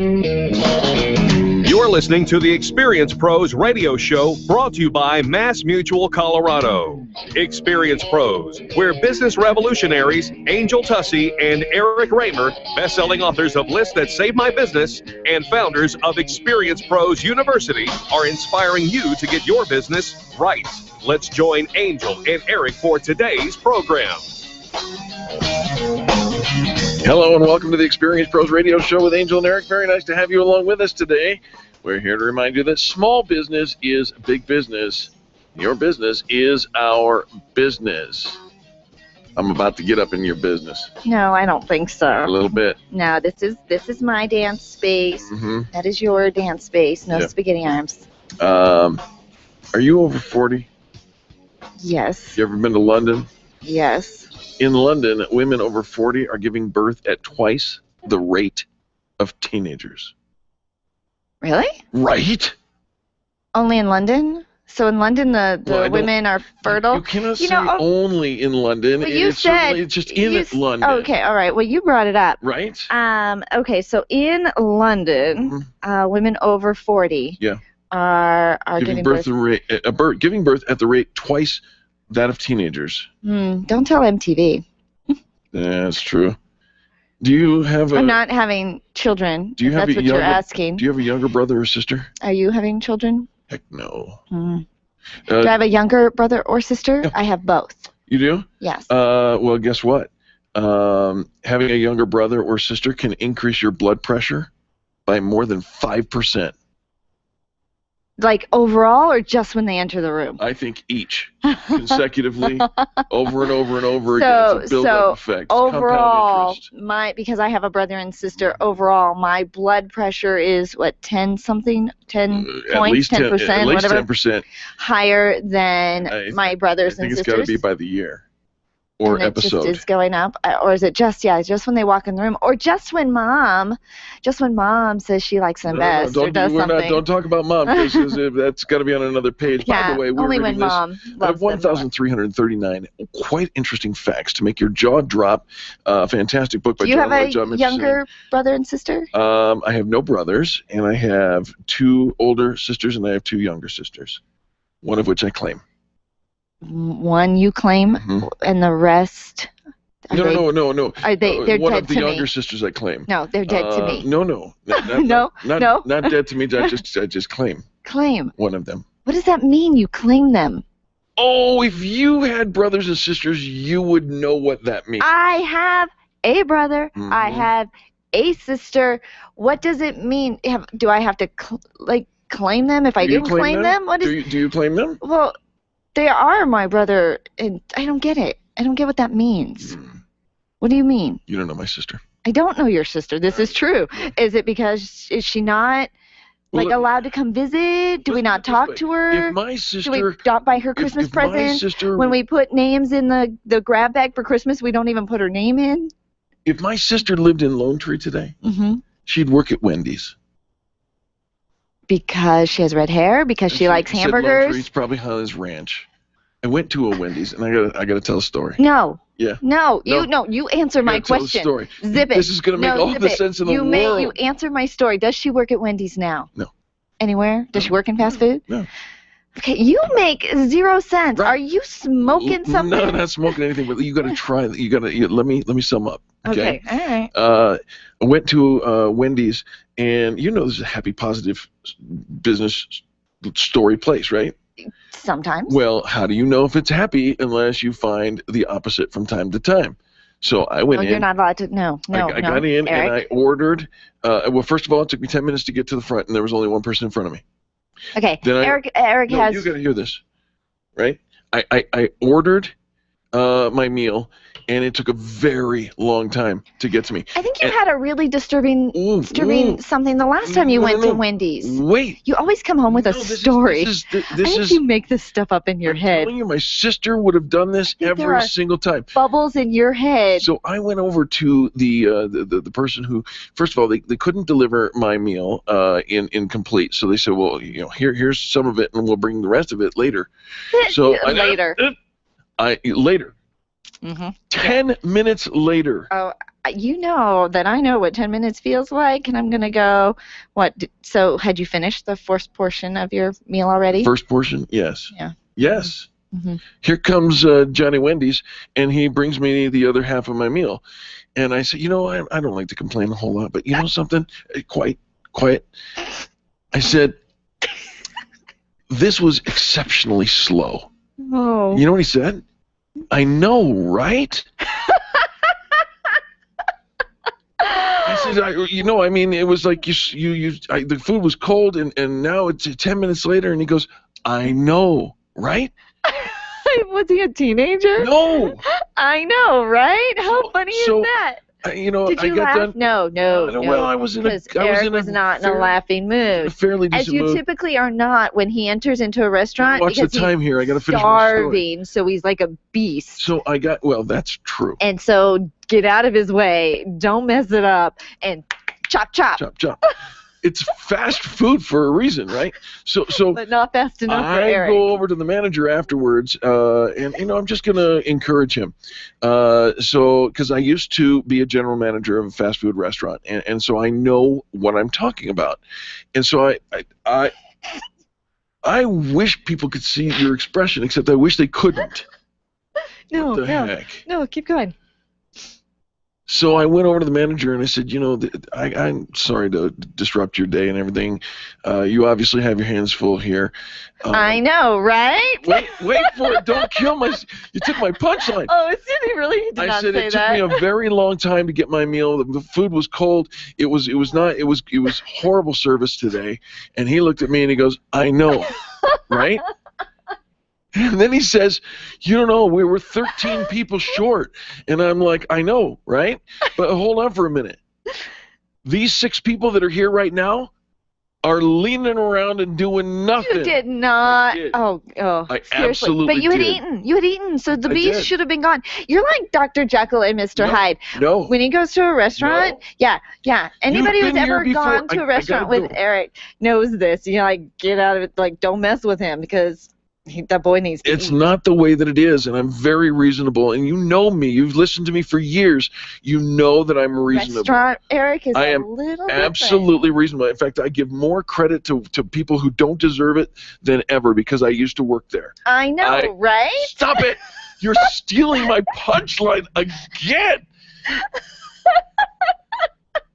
You're listening to the Experience Pros radio show brought to you by Mass Mutual Colorado. Experience Pros, where business revolutionaries Angel Tussey and Eric Raymer, best-selling authors of Lists That Save My Business and founders of Experience Pros University, are inspiring you to get your business right. Let's join Angel and Eric for today's program. Hello and welcome to the Experience Pros Radio Show with Angel and Eric. Very nice to have you along with us today. We're here to remind you that small business is big business. Your business is our business. I'm about to get up in your business. No, I don't think so. A little bit. No, this is my dance space. Mm-hmm. That is your dance space. No spaghetti arms. Are you over 40? Yes. You ever been to London? Yes. In London, women over 40 are giving birth at twice the rate of teenagers. Really? Right? Only in London? So in London, the women are fertile? You cannot say only in London. Well, it's just in London. Okay, all right. Well, you brought it up. Right? Okay, so in London, women over 40 are giving birth at the rate twice that of teenagers. Don't tell MTV. That's true. Do you have I'm not having children. Do you have that's what you're asking. Do you have a younger brother or sister? Are you having children? Heck no. Do I have a younger brother or sister? Yeah. I have both. You do? Yes. Well, guess what? Having a younger brother or sister can increase your blood pressure by more than 5%. Like overall, or just when they enter the room? I think each, consecutively, over and over and over again. It's a build-up effect. Overall, because I have a brother and sister, overall, my blood pressure is, 10 something? 10 points? 10%? At least whatever, 10%. Higher than my brothers and sisters? I think it's got to be by the year. Or and episode. It just is going up, or is it just when they walk in the room, or just when mom says she likes them best, or does something. Don't talk about mom, because that's got to be on another page. Yeah, by the way, we're only reading when mom I have 1,339 quite interesting facts to make your jaw drop. Fantastic book by John Lloyd. Do you have a younger brother and sister? I have no brothers, and I have 2 older sisters, and I have 2 younger sisters, one of which I claim. One you claim, and the rest? No. Are they're one dead of the to younger me. sisters I claim. No, they're dead to me. No. No. Not dead to me. I just claim. Claim. One of them. What does that mean? You claim them? Oh, if you had brothers and sisters, you would know what that means. I have a brother. I have a sister. What does it mean? Do I have to claim them? If I do claim them, what is? Do you claim them? Well, they are my brother, and I don't get it. I don't get what that means. What do you mean? You don't know my sister. I don't know your sister. This is true. Is it because is she not allowed to come visit? Do we not talk to her? If my sister, do we not buy her Christmas present? When we put names in the grab bag for Christmas, we don't even put her name in? If my sister lived in Lone Tree today, she'd work at Wendy's. Because she has red hair? Because she likes hamburgers? Lone Tree's probably Hollis Ranch. I went to a Wendy's, and I gotta tell a story. No. Yeah. No. You answer my question. Tell a story. Zip it. This is gonna make all the sense in the world. You answer my story. Does she work at Wendy's now? No. Anywhere? Does she work in fast food? No. Okay, you make 0 sense. Right. Are you smoking something? No, not smoking anything. But you gotta try. Let me sum up. Okay. All right. I went to Wendy's, and this is a happy, positive business story place, right? Sometimes. Well, how do you know if it's happy unless you find the opposite from time to time? So I went in. You're not allowed to. No. I got in, Eric. and I ordered. Well, first of all, it took me 10 minutes to get to the front, and there was only one person in front of me. Okay. Eric no, has. You got to hear this, right? I ordered my meal, and it took a very long time to get to me. I think you had a really disturbing something the last time you went to Wendy's. Wait. You always come home with a story. I think you make this stuff up in your head. I'm telling you, my sister would have done this every single time. Bubbles in your head. So I went over to the person who, first of all, they couldn't deliver my meal in complete. So they said, well, here's some of it, and we'll bring the rest of it later. So later. Later. 10 minutes later. Oh, you know that I know what 10 minutes feels like, and I'm going to go, so had you finished the first portion of your meal already? First portion? Yes. Yeah. Yes. Mm-hmm. Here comes Johnny Wendy's, and he brings me the other half of my meal. And I said, I don't like to complain a whole lot, but you know something? Quiet. I said, this was exceptionally slow. Oh. You know what he said? I know, right? I said, it was like the food was cold, and now it's 10 minutes later, and he goes, I know, right? Was he a teenager? No. I know, right? How funny is that? Did you laugh? Done? No. Well, I was Eric was not in a laughing mood. A fairly decent as you mood. typically are not when he enters into a restaurant. Watch the time here. I got to finish starving, my story. so he's like a beast. So that's true. And so get out of his way. Don't mess it up. And chop. Chop. It's fast food for a reason, right? So but not fast enough for Eric. I go over to the manager afterwards, and I'm just gonna encourage him. Because I used to be a general manager of a fast food restaurant, and so I know what I'm talking about. And so I wish people could see your expression, except I wish they couldn't. No, heck? No, keep going. So I went over to the manager and I said, I'm sorry to disrupt your day and everything. You obviously have your hands full here. I know, right? Wait for it. Don't kill my. You took my punchline. Oh, did he really? He did not say that. I said it took me a very long time to get my meal. The food was cold. It was horrible service today. And he looked at me and he goes, I know, right? And then he says, you don't know, we were 13 people short. And I'm like, I know, right? But hold on for a minute. These 6 people that are here right now are leaning around and doing nothing. You did not. I did. Oh, I seriously. absolutely But you had did. eaten. You had eaten, so the beast should have been gone. You're like Dr. Jekyll and Mr. Hyde. No. When he goes to a rrestaurant, yeah. Anybody who's ever gone to a restaurant with Eric knows this. Get out of it. Don't mess with him because that boy needs to It's eat. not the way that it is, and I'm very reasonable. And you know me. You've listened to me for years. You know that I'm reasonable. Restaurant Eric is I am a little absolutely reasonable. In fact, I give more credit to people who don't deserve it than ever because I used to work there. I know, right? Stop it! You're stealing my punchline again!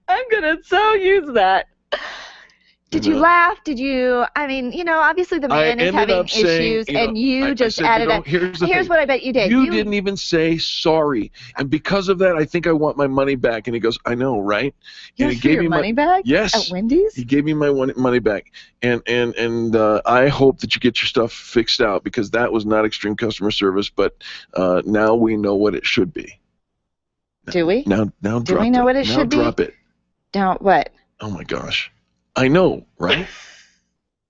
I'm going to so use that. Did you laugh? Did you? Obviously the man is having issues, and you just added up. Here's what I bet you did. You didn't even say sorry, and because of that, I think I want my money back. And he goes, I know, right? And he gave me money back? Yes. At Wendy's? He gave me my money back, and I hope that you get your stuff fixed out because that was not extreme customer service. But now we know what it should be. Do we? Now Do drop we know what it should be? Now drop it. Now what? Oh my gosh. I know, right?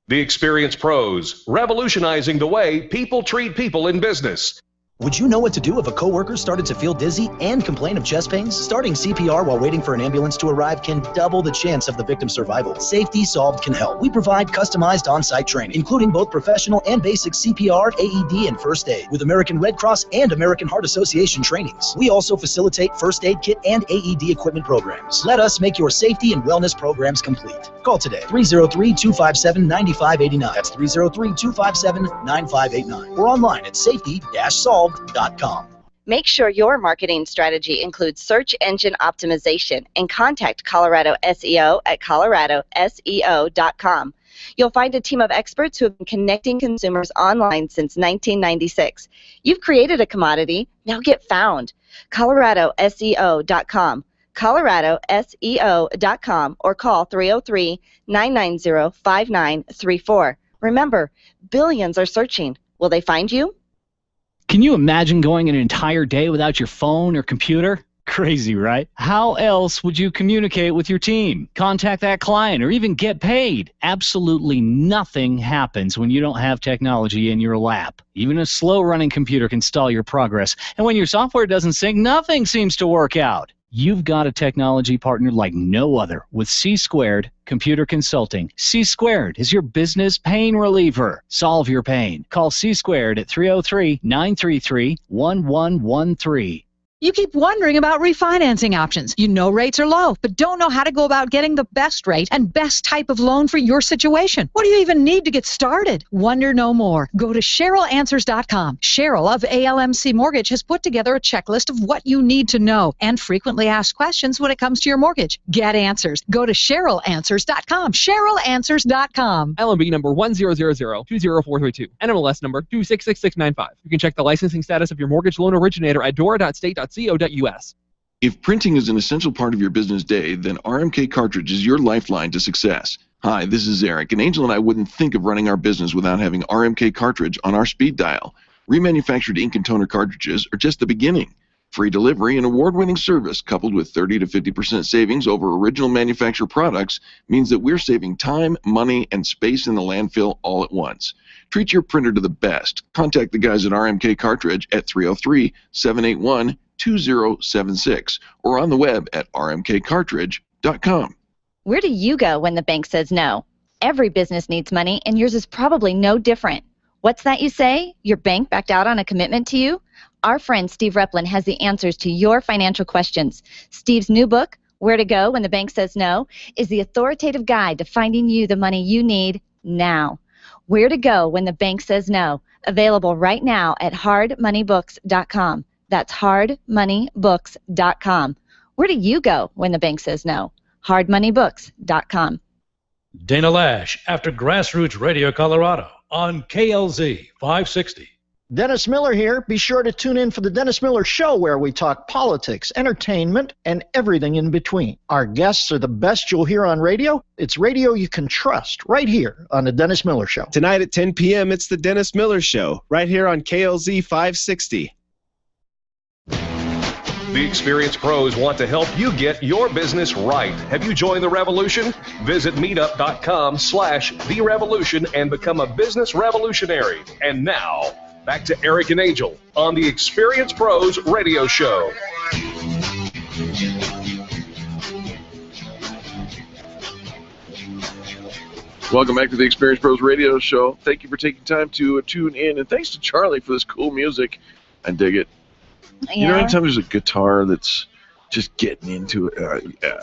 The Experience Pros, revolutionizing the way people treat people in business. Would you know what to do if a coworker started to feel dizzy and complain of chest pains? Starting CPR while waiting for an ambulance to arrive can double the chance of the victim's survival. Safety Solved can help. We provide customized on-site training, including both professional and basic CPR, AED, and first aid, with American Red Cross and American Heart Association trainings. We also facilitate first aid kit and AED equipment programs. Let us make your safety and wellness programs complete. Call today, 303-257-9589. That's 303-257-9589. Or online at safety-solved.com. Make sure your marketing strategy includes search engine optimization and contact Colorado SEO at coloradoseo.com. You'll find a team of experts who have been connecting consumers online since 1996. You've created a commodity, now get found. coloradoseo.com. coloradoseo.com or call 303-990-5934. Remember, billions are searching. Will they find you? Can you imagine going an entire day without your phone or computer? Crazy, right? How else would you communicate with your team, contact that client, or even get paid? Absolutely nothing happens when you don't have technology in your lap. Even a slow-running computer can stall your progress. And when your software doesn't sync, nothing seems to work out. You've got a technology partner like no other with C-Squared Computer Consulting. C-Squared is your business pain reliever. Solve your pain. Call C-Squared at 303-933-1113. You keep wondering about refinancing options. You know rates are low, but don't know how to go about getting the best rate and best type of loan for your situation. What do you even need to get started? Wonder no more. Go to CherylAnswers.com. Cheryl of ALMC Mortgage has put together a checklist of what you need to know and frequently asked questions when it comes to your mortgage. Get answers. Go to CherylAnswers.com. CherylAnswers.com. LMB number 100020432. NMLS number 266695. You can check the licensing status of your mortgage loan originator at dora.state.co.us. If printing is an essential part of your business day, then RMK Cartridge is your lifeline to success. Hi, this is Eric, and Angel and I wouldn't think of running our business without having RMK Cartridge on our speed dial. Remanufactured ink and toner cartridges are just the beginning. Free delivery and award-winning service coupled with 30 to 50% savings over original manufacturer products means that we're saving time, money, and space in the landfill all at once. Treat your printer to the best. Contact the guys at RMK Cartridge at 303-781-2076 or on the web at rmkcartridge.com. Where do you go when the bank says no? Every business needs money, and yours is probably no different. What's that you say? Your bank backed out on a commitment to you? Our friend Steve Replin has the answers to your financial questions. Steve's new book, Where to Go When the Bank Says No, is the authoritative guide to finding you the money you need now. Where to Go When the Bank Says No, available right now at hardmoneybooks.com. That's hardmoneybooks.com. Where do you go when the bank says no? hardmoneybooks.com. Dana Lash after Grassroots Radio Colorado on KLZ 560. Dennis Miller here. Be sure to tune in for the Dennis Miller Show, where we talk politics, entertainment, and everything in between. Our guests are the best you'll hear on radio. It's radio you can trust right here on the Dennis Miller Show. Tonight at 10 p.m., it's the Dennis Miller Show right here on KLZ 560. The experienced pros want to help you get your business right. Have you joined the revolution? Visit meetup.com/therevolution and become a business revolutionary. And now, back to Eric and Angel on the Experienced Pros Radio Show. Welcome back to the Experienced Pros Radio Show. Thank you for taking time to tune in, and thanks to Charlie for this cool music. I dig it. Yeah. You know, anytime there's a guitar that's just getting into it,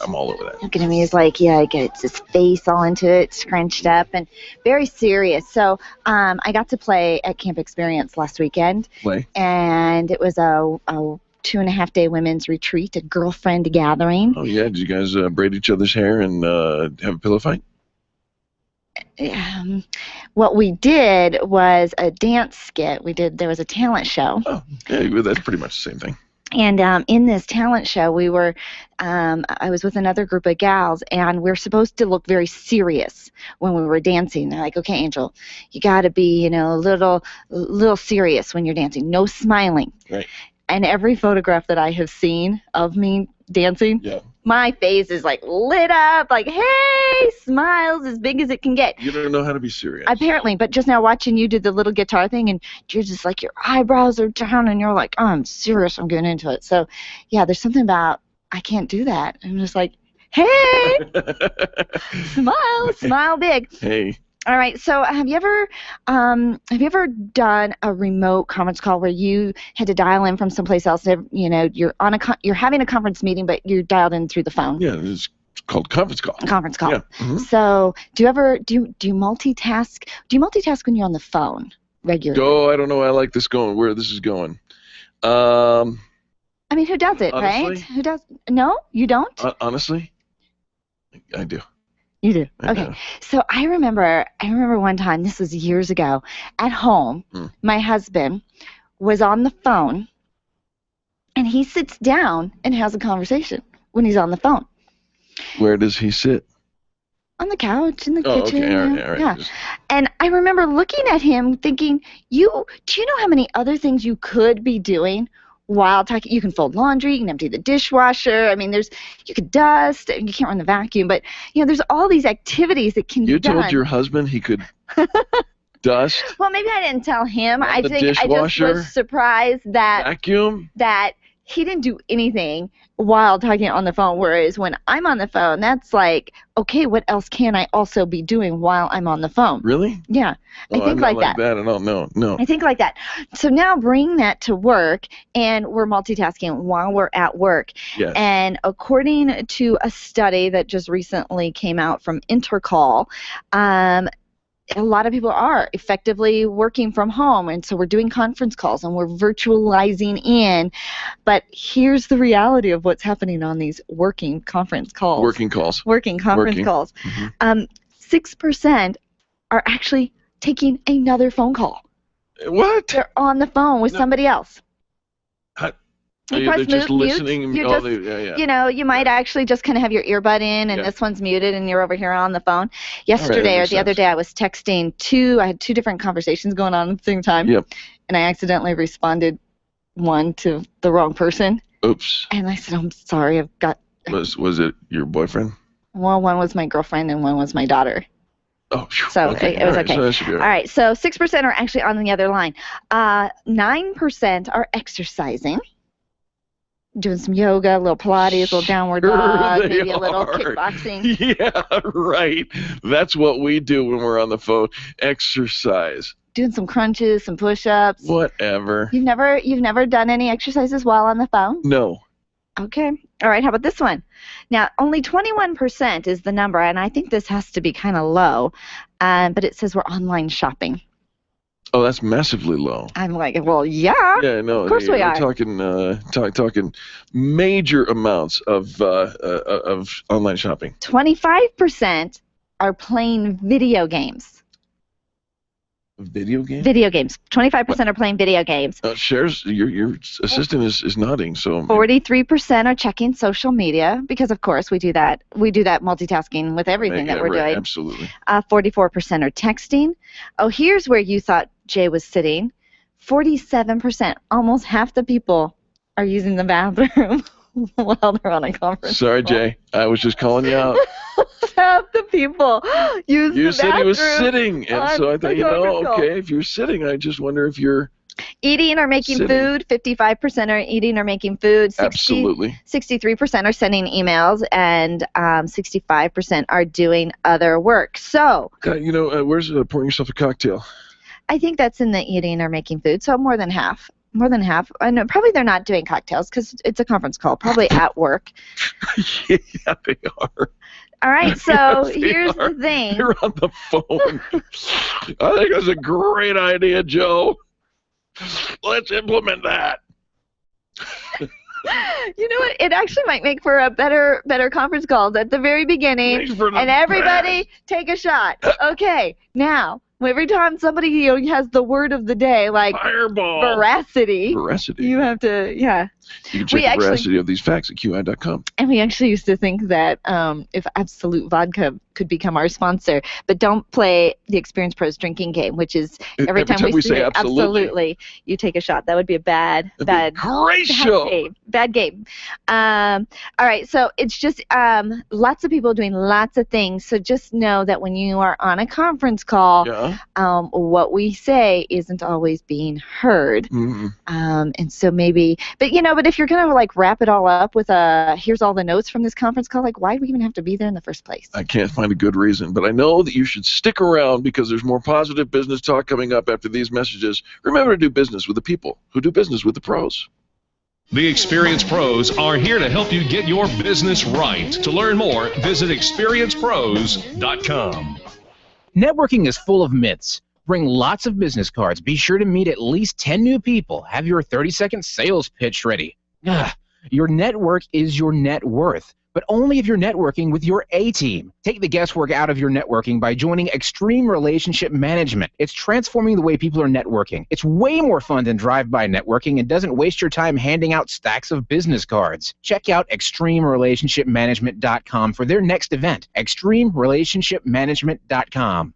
I'm all over that. Looking at me is like, yeah, it gets his face all into it, scrunched up, and very serious. So I got to play at Camp Experience last weekend. And it was a 2.5-day women's retreat, a girlfriend gathering. Oh, yeah. Did you guys braid each other's hair and have a pillow fight? What we did was a dance skit. There was a talent show. Oh, yeah, that's pretty much the same thing. And in this talent show, we were, I was with another group of gals, and we're supposed to look very serious when we were dancing. They're like, okay, Angel, you got to be, a little serious when you're dancing. No smiling. Right. And every photograph that I have seen of me dancing, my face is like lit up, like, hey, smiles as big as it can get. You don't know how to be serious. Apparently, but just now watching you do the little guitar thing, and you're just like, your eyebrows are down, and you're like, oh, I'm serious, I'm getting into it. So, yeah, there's something about, I can't do that. I'm just like, hey, smile big. Hey. All right. So, have you ever done a remote conference call where you had to dial in from someplace else? You're having a conference meeting, but you're dialed in through the phone. Yeah, it's called conference call. Conference call. Yeah. Mm-hmm. So, do you multitask? Do you multitask when you're on the phone regularly? Oh, I don't know. I like this going. Where this is going. I mean, who does it, honestly, right? Who does? No, you don't. Honestly, I do. You do? Okay. So I remember one time, this was years ago, at home, my husband was on the phone, and he sits down and has a conversation when he's on the phone. Where does he sit? On the couch, in the kitchen. Okay. All right. Yeah. And I remember looking at him thinking, do you know how many other things you could be doing while talking? You can fold laundry, you can empty the dishwasher. I mean, you could dust, and you can't run the vacuum, but there's all these activities that can be done. You told your husband he could dust? Well, maybe I didn't tell him. I think dishwasher, I just was surprised that vacuum, that he didn't do anything while talking on the phone, whereas when I'm on the phone, that's like, okay, what else can I also be doing while I'm on the phone? Really? Yeah, I think I'm not like that. I don't know. No. I think like that. So now bring that to work, and we're multitasking while we're at work. Yes. And according to a study that just recently came out from Intercall, a lot of people are effectively working from home, and so we're doing conference calls and we're virtualizing in. But here's the reality of what's happening on these working conference calls. Working calls. Working conference calls. 6% are actually taking another phone call. What? They're on the phone with somebody else. They're just listening. You know, you might actually just kind of have your earbud in, and this one's muted, and you're over here on the phone. Yesterday or the other day, I was texting I had two different conversations going on at the same time. Yep. And I accidentally responded one to the wrong person. Oops. And I said, I'm sorry, I've got... Was it your boyfriend? Well, one was my girlfriend, and one was my daughter. Oh, so it was okay. So that should be all right, so 6% are actually on the other line. 9% are exercising. Doing some yoga, a little Pilates, a little downward dog, maybe a little kickboxing. Yeah, right. That's what we do when we're on the phone. Exercise. Doing some crunches, some push-ups. Whatever. You've never done any exercises while on the phone? No. Okay. All right, how about this one? Now, only 21% is the number, and I think this has to be kind of low, but it says we're online shopping. Oh, that's massively low. I'm like, well, yeah. Yeah, no. Of course we are. We're talking major amounts of online shopping. 25% are playing video games. Video games? Video games. 25% are playing video games. Shares, your assistant is nodding. So 43% are checking social media because, of course, we do that. We do that multitasking with everything that we're doing. Absolutely. 44% are texting. Oh, here's where you thought Jay was sitting. 47%, almost half the people are using the bathroom while they're on a conference. Sorry, Jay. I was just calling you out. Half the people use the bathroom. You said he was sitting, and so I thought, okay, if you're sitting, I just wonder if you're eating or making food. 55% are eating or making food. Absolutely. 63% are sending emails, and 65% are doing other work. So, where's pouring yourself a cocktail? I think that's in the eating or making food. So more than half. More than half. I know probably they're not doing cocktails because it's a conference call. Probably at work. Yeah, they are. All right, so here's the thing. You're on the phone. I think that's a great idea, Joe. Let's implement that. You know what? It actually might make for a better conference call at the very beginning. And everybody take a shot. Okay, now. Every time somebody has the word of the day, like Fireball. veracity, you have to, You can check the veracity of these facts at QI.com. And we actually used to think that if Absolute Vodka could become our sponsor, but don't play the Experience Pros drinking game, which is every time we say absolutely, you take a shot. That would be a bad game. All right, so it's just lots of people doing lots of things. So just know that when you are on a conference call, what we say isn't always being heard. Mm-hmm. And so maybe, but if you're going to like wrap it all up with here's all the notes from this conference call, like why do we even have to be there in the first place? I can't find a good reason, but I know that you should stick around because there's more positive business talk coming up after these messages. Remember to do business with the people who do business with the pros. The Experienced Pros are here to help you get your business right. To learn more, visit experiencepros.com. Networking is full of myths. Bring lots of business cards. Be sure to meet at least 10 new people. Have your 30-second sales pitch ready. Your network is your net worth, but only if you're networking with your A-team. Take the guesswork out of your networking by joining Extreme Relationship Management. It's transforming the way people are networking. It's way more fun than drive-by networking and doesn't waste your time handing out stacks of business cards. Check out ExtremeRelationshipManagement.com for their next event. ExtremeRelationshipManagement.com.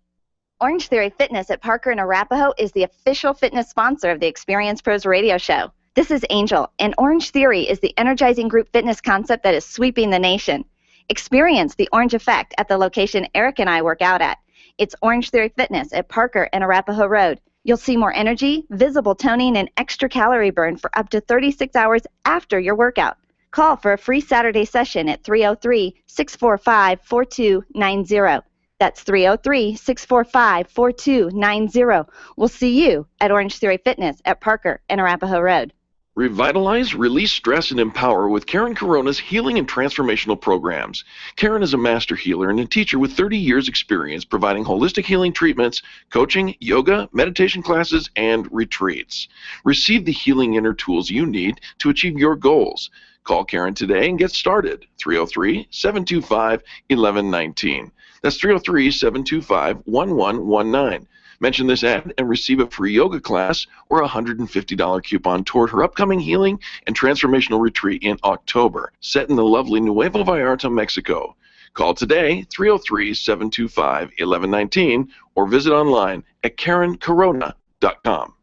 Orange Theory Fitness at Parker and Arapahoe is the official fitness sponsor of the Experience Pros radio show. This is Angel, and Orange Theory is the energizing group fitness concept that is sweeping the nation. Experience the orange effect at the location Eric and I work out at. It's Orange Theory Fitness at Parker and Arapahoe Road. You'll see more energy, visible toning, and extra calorie burn for up to 36 hours after your workout. Call for a free Saturday session at 303-645-4290. That's 303-645-4290. We'll see you at Orange Theory Fitness at Parker and Arapahoe Road. Revitalize, release stress, and empower with Karen Corona's healing and transformational programs. Karen is a master healer and a teacher with 30 years experience providing holistic healing treatments, coaching, yoga, meditation classes, and retreats. Receive the healing inner tools you need to achieve your goals. Call Karen today and get started. 303-725-1119. That's 303-725-1119. Mention this ad and receive a free yoga class or a $150 coupon toward her upcoming healing and transformational retreat in October, set in the lovely Nuevo Vallarta, Mexico. Call today, 303-725-1119, or visit online at KarenCorona.com.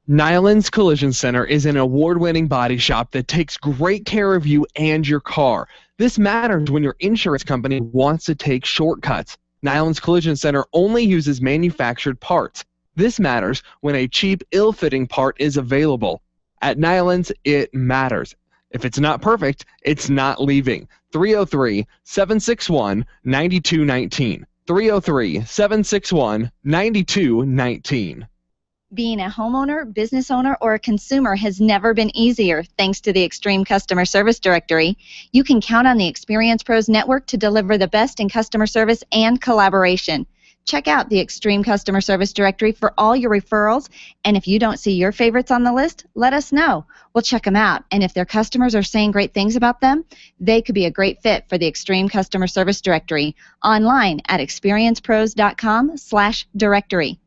Nyland's Collision Center is an award-winning body shop that takes great care of you and your car. This matters when your insurance company wants to take shortcuts. Nyland's Collision Center only uses manufactured parts. This matters when a cheap, ill-fitting part is available. At Nyland's, it matters. If it's not perfect, it's not leaving. 303-761-9219. 303-761-9219. Being a homeowner, business owner, or a consumer has never been easier thanks to the Extreme Customer Service Directory. You can count on the Experience Pros Network to deliver the best in customer service and collaboration. Check out the Extreme Customer Service Directory for all your referrals, and if you don't see your favorites on the list, let us know. We'll check them out, and if their customers are saying great things about them, they could be a great fit for the Extreme Customer Service Directory. Online at experiencepros.com/directory.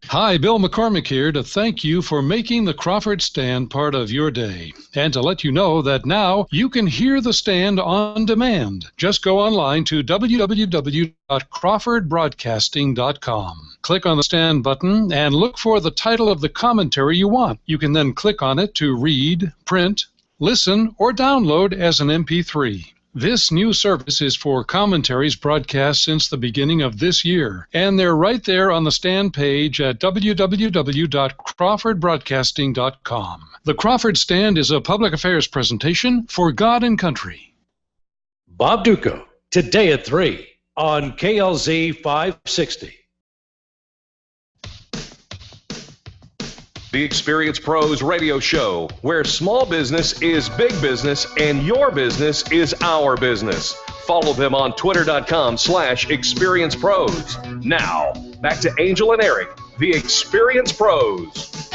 Hi, Bill McCormick here to thank you for making the Crawford Stand part of your day, and to let you know that now you can hear the stand on demand. Just go online to www.crawfordbroadcasting.com. Click on the stand button and look for the title of the commentary you want. You can then click on it to read, print, listen, or download as an MP3. This new service is for commentaries broadcast since the beginning of this year, and they're right there on the stand page at www.crawfordbroadcasting.com. The Crawford Stand is a public affairs presentation for God and Country. Bob Duco, today at 3 on KLZ 560. The Experience Pros radio show, where small business is big business and your business is our business. Follow them on twitter.com/experiencepros. Now, back to Angel and Eric, the Experience Pros.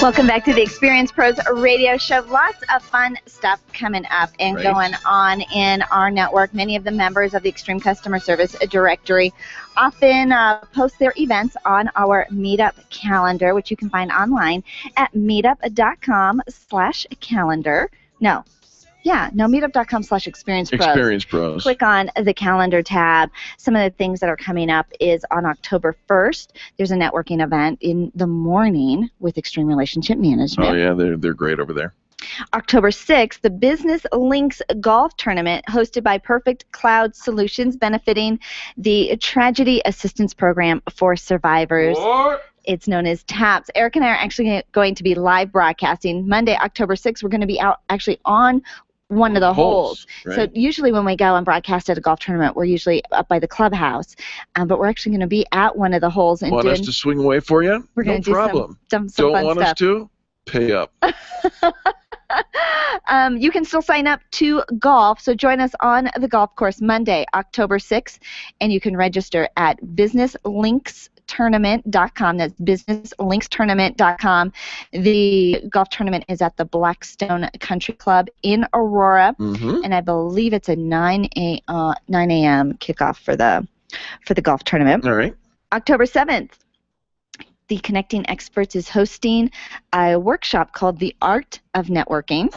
Welcome back to the Experience Pros radio show. Lots of fun stuff coming up and going on in our network. Many of the members of the Extreme Customer Service Directory often post their events on our Meetup calendar, which you can find online at meetup.com/calendar. meetup.com/Experience Pros. Experience Pros. Click on the calendar tab. Some of the things that are coming up is on October 1st, there's a networking event in the morning with Extreme Relationship Management. Oh, yeah, they're great over there. October 6th, the Business Links Golf Tournament hosted by Perfect Cloud Solutions, benefiting the Tragedy Assistance Program for Survivors. What? It's known as TAPS. Eric and I are actually going to be live broadcasting. Monday, October 6th, we're going to be out actually on one of the holes. Right. So usually when we go and broadcast at a golf tournament, we're usually up by the clubhouse. But we're actually going to be at one of the holes. And want us to swing away for you? We're going to do problem. some Don't fun want stuff. us to? Pay up. You can still sign up to golf, so join us on the golf course Monday, October 6th, and you can register at businesslinkstournament.com. That's businesslinkstournament.com. The golf tournament is at the Blackstone Country Club in Aurora, and I believe it's a 9 a.m. kickoff for the golf tournament. All right. October 7th. The Connecting Experts is hosting a workshop called The Art of Networking.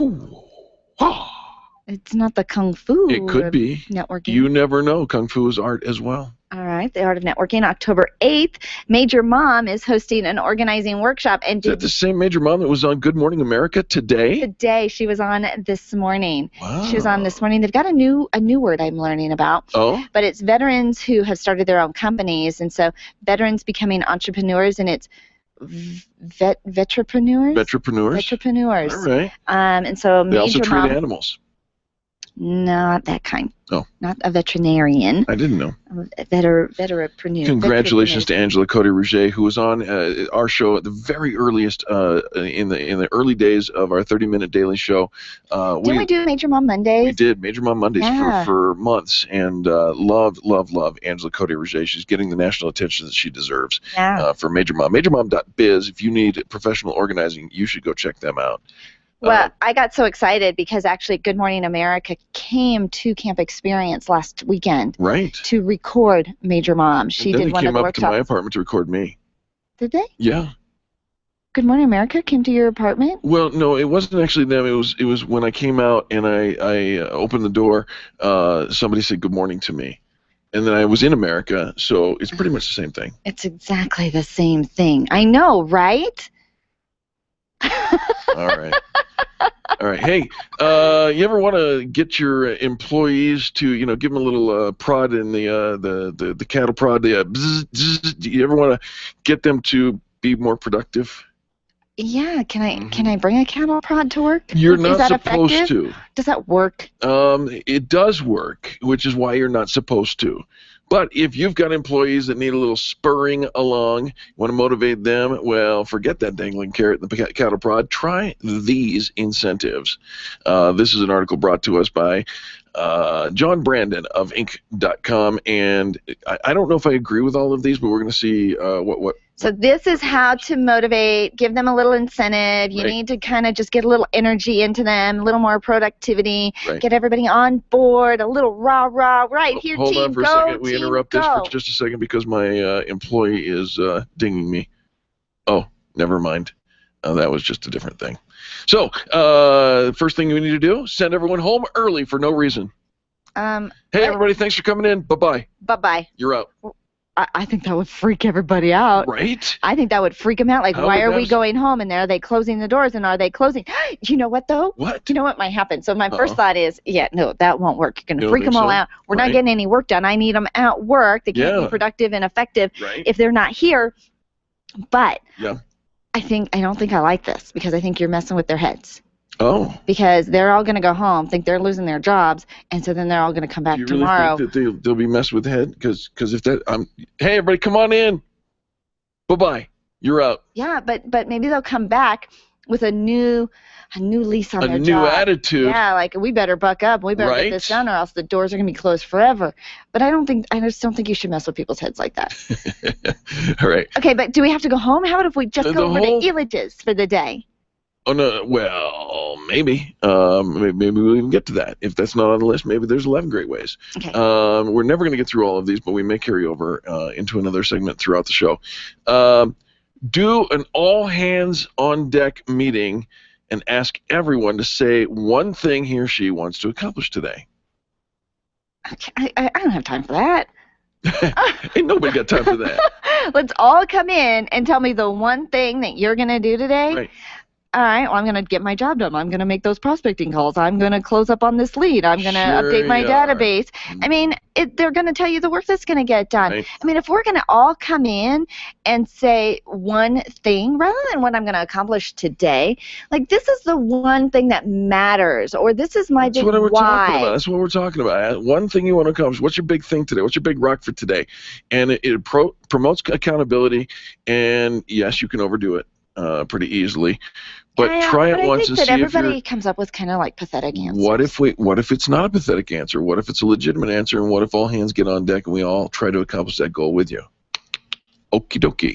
It's not the Kung Fu It could be. networking. You never know. Kung Fu is art as well. All right. right, The Art of Networking, October 8th. Major Mom is hosting an organizing workshop. And is that the same Major Mom that was on Good Morning America today? Today, she was on this morning. Wow. She was on this morning. They've got a new word I'm learning about. Oh? But it's veterans who have started their own companies, and so veterans becoming entrepreneurs, and it's vetrepreneurs. Vetrepreneurs. All right. And so they also Major treat Mom, animals. not that kind. Oh. Not a veterinarian. I didn't know. Veterepreneur. Congratulations to Angela Cote-Rouget, who was on our show at the very earliest in the early days of our 30-minute daily show. Didn't we do Major Mom Mondays? We did Major Mom Mondays for months, and love Angela Cote-Rouget. She's getting the national attention that she deserves for Major Mom. MajorMom.biz. If you need professional organizing, you should go check them out. Well, I got so excited because actually Good Morning America came to Camp Experience last weekend to record Major Mom. She did one of the workshops. They came up to my apartment to record me. Did they? Yeah. Good Morning America came to your apartment? Well, no, it wasn't actually them. It was when I came out and I opened the door, somebody said good morning to me. And then I was in America, so it's pretty much the same thing. It's exactly the same thing. I know, right? All right. All right. Hey, you ever want to get your employees to, give them a little prod in the cattle prod? Do you ever want to get them to be more productive? Yeah. Can I bring a cattle prod to work? You're not Is that supposed effective? to. Does that work? It does work, which is why you're not supposed to. But if you've got employees that need a little spurring along, you want to motivate them, well, forget that dangling carrot in the cattle prod. Try these incentives. This is an article brought to us by John Brandon of Inc.com, and I don't know if I agree with all of these, but we're going to see what. So this is how to motivate, give them a little incentive. You need to kind of just get a little energy into them, a little more productivity, get everybody on board, a little rah-rah, right here, Hold team, on for a go, second. We interrupt this for just a second because my employee is dinging me. Oh, never mind. That was just a different thing. So, first thing we need to do, send everyone home early for no reason. Hey, everybody, thanks for coming in. Bye-bye. Bye-bye. You're out. I think that would freak everybody out. Right? I think that would freak them out. Like, why are we going home? And are they closing the doors? And are they closing? You know what, though? What? You know what might happen? So my first thought is, no, that won't work. You're going to freak them all out. We're not getting any work done. I need them at work. They can't be productive and effective if they're not here. But I don't think I like this because I think you're messing with their heads. Oh. Because they're all going to go home, think they're losing their jobs, and so then they're all going to come back tomorrow. Do you really think that they'll be messed with the head? Because if that, hey, everybody, come on in. Bye-bye. You're out. Yeah, but maybe they'll come back with a new lease on their job. A new attitude. Yeah, like we better buck up. We better get this done, or else the doors are going to be closed forever. But I just don't think you should mess with people's heads like that. All right. Okay, but do we have to go home? How about if we just go over to Eliges for the day? Oh, no, well, maybe. Maybe we'll even get to that. If that's not on the list, maybe there's 11 great ways. Okay. We're never going to get through all of these, but we may carry over into another segment throughout the show. Do an all-hands-on-deck meeting and ask everyone to say one thing he or she wants to accomplish today. Okay, I don't have time for that. Ain't nobody got time for that. Let's all come in and tell me the one thing that you're going to do today. Right. All right, well, I'm going to get my job done. I'm going to make those prospecting calls. I'm going to close up on this lead. I'm going to update my database. I mean, they're going to tell you the work that's going to get done. Right. I mean, if we're going to all come in and say one thing rather than what I'm going to accomplish today, like this is the one thing that matters, or this is my big why. That's what we're talking about. One thing you want to accomplish. What's your big thing today? What's your big rock for today? And it promotes accountability, and yes, you can overdo it pretty easily. But try it once and see if everybody comes up with kind of like pathetic answers. What if it's not a pathetic answer? What if it's a legitimate answer? And what if all hands get on deck and we all try to accomplish that goal with you? Okie dokie.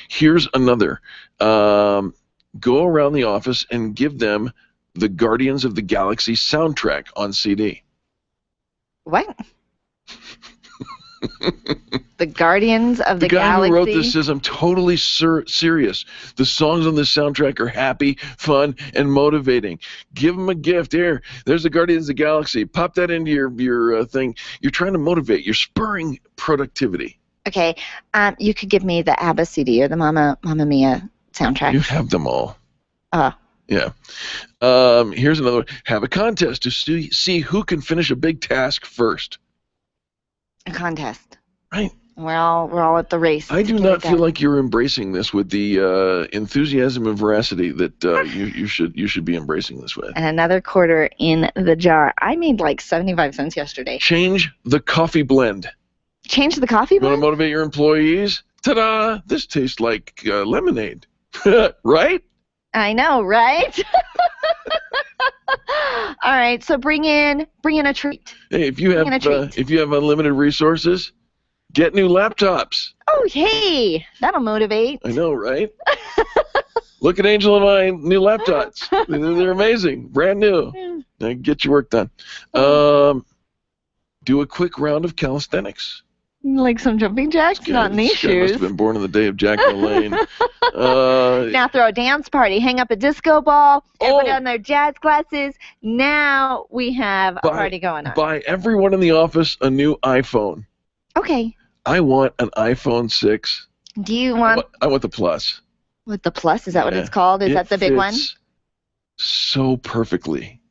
Here's another. Go around the office and give them the Guardians of the Galaxy soundtrack on CD. What? The Guardians of the guy Galaxy. who wrote this says, I'm totally serious. The songs on this soundtrack are happy, fun, and motivating. Give them a gift. Here, there's the Guardians of the Galaxy. Pop that into your thing. You're trying to motivate. You're spurring productivity. Okay, you could give me the ABBA CD or the Mamma Mia soundtrack. You have them all. Yeah. Here's another one. Have a contest to see who can finish a big task first. A contest. Right. We're all at the race. I do not feel like you're embracing this with the enthusiasm and veracity that you should be embracing this with. And another quarter in the jar. I made like 75 cents yesterday. Change the coffee blend. Change the coffee You blend? want to motivate your employees? Ta-da! This tastes like lemonade. Right? I know, right? All right, so bring in a treat. Hey, if you have unlimited resources, get new laptops. Oh, hey, that'll motivate. I know, right? Look at Angel and my new laptops. They're amazing, brand new. Now get your work done. Do a quick round of calisthenics. Like some jumping jacks, not in these shoes. Must have been born in the day of Jack LaLanne. Now throw a dance party, hang up a disco ball, everybody on their jazz glasses. Now we have a party going on. Buy everyone in the office a new iPhone. Okay. I want an iPhone 6. Do you want? I want the Plus. With the Plus, is that what it's called? Is that the big one? So perfectly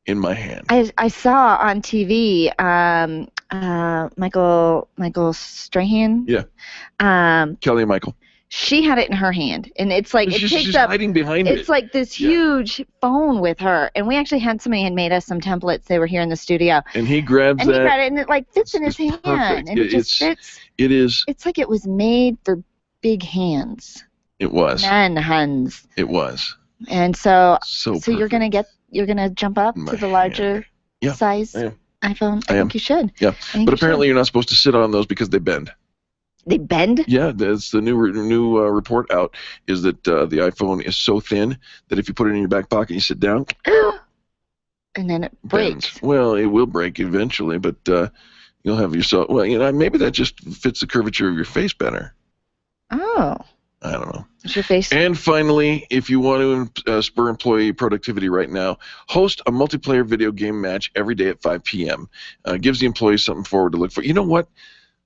in my hand. I saw on TV Michael Strahan. Yeah. Kelly and Michael. She had it in her hand, and it's like she's hiding behind it. It's like this huge phone with her, and we actually had somebody had made us some templates. They were here in the studio. And he grabs and he grabbed it, and it like fits in his hand, perfect. and it just fits. It is. It's like it was made for big hands. It was. Man hands. It was. And so perfect. you're gonna jump up to the larger size iPhone. I think you should. Yeah, but apparently you're not supposed to sit on those because they bend. They bend? Yeah, that's the new report out is that the iPhone is so thin that if you put it in your back pocket and you sit down, and then it breaks. Bends. Well, it will break eventually, but you'll have yourself. Well, maybe that just fits the curvature of your face better. Oh. I don't know. Is your face? And finally, if you want to spur employee productivity right now, host a multiplayer video game match every day at 5 p.m. Gives the employees something forward to look for. You know what?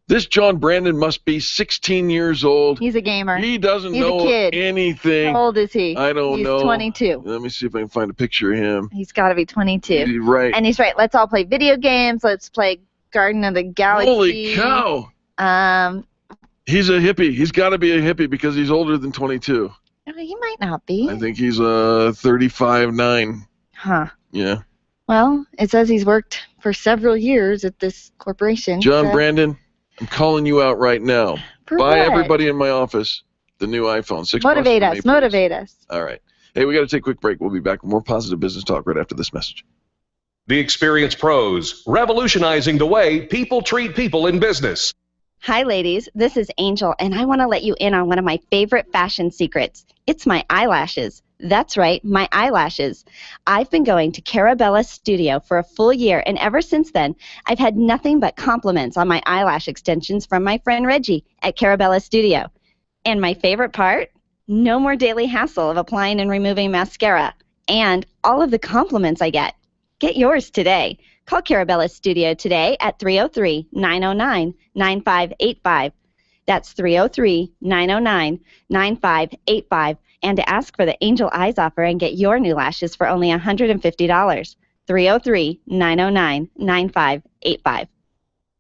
This John Brandon must be 16 years old. He's a gamer. He doesn't He's know a kid. anything. How old is he? I don't know. He's 22. Let me see if I can find a picture of him. He's got to be 22. Right. And he's right. Let's all play video games. Let's play Garden of the Galaxy. Holy cow. He's a hippie. He's got to be a hippie because he's older than 22. He might not be. I think he's 35'9". Huh. Yeah. Well, it says he's worked for several years at this corporation. John Brandon, I'm calling you out right now. Buy everybody in my office the new iPhone 6 Plus. Motivate us. All right. Hey, we got to take a quick break. We'll be back with more positive business talk right after this message. The Experience Pros, revolutionizing the way people treat people in business. Hi, ladies. This is Angel, and I want to let you in on one of my favorite fashion secrets. It's my eyelashes. That's right, my eyelashes. I've been going to Carabella Studio for a full year, and ever since then, I've had nothing but compliments on my eyelash extensions from my friend Reggie at Carabella Studio. And my favorite part? No more daily hassle of applying and removing mascara. And all of the compliments I get. Get yours today. Call Carabella Studio today at 303-909-9585. That's 303-909-9585. And to ask for the Angel Eyes offer and get your new lashes for only $150. 303-909-9585.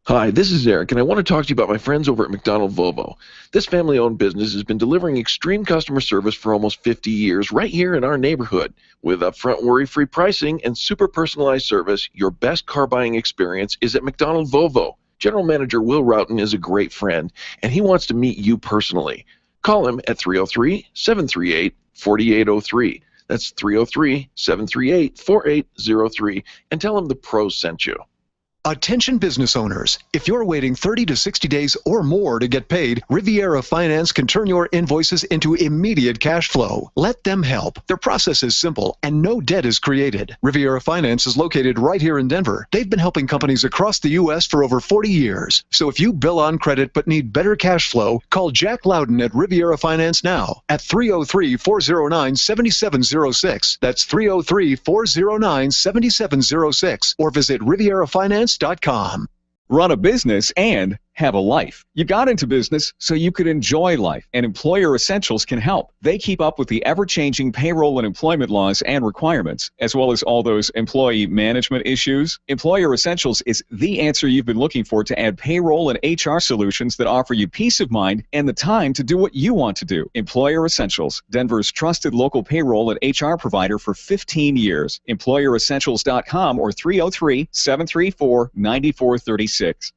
Hi, this is Eric, and I want to talk to you about my friends over at McDonald Volvo. This family-owned business has been delivering extreme customer service for almost 50 years right here in our neighborhood. With upfront worry-free pricing and super personalized service, your best car buying experience is at McDonald Volvo. General Manager Will Roughton is a great friend, and he wants to meet you personally. Call him at 303-738-4803. That's 303-738-4803, and tell him the pros sent you. Attention business owners, if you're waiting 30 to 60 days or more to get paid, Riviera Finance can turn your invoices into immediate cash flow. Let them help. Their process is simple and no debt is created. Riviera Finance is located right here in Denver. They've been helping companies across the U.S. for over 40 years. So if you bill on credit but need better cash flow, call Jack Loudon at Riviera Finance now at 303-409-7706. That's 303-409-7706 or visit RivieraFinance.com. Run a business and have a life. You got into business so you could enjoy life, and Employer Essentials can help. They keep up with the ever-changing payroll and employment laws and requirements, as well as all those employee management issues. Employer Essentials is the answer you've been looking for to add payroll and HR solutions that offer you peace of mind and the time to do what you want to do. Employer Essentials, Denver's trusted local payroll and HR provider for 15 years. EmployerEssentials.com or 303-734-9436.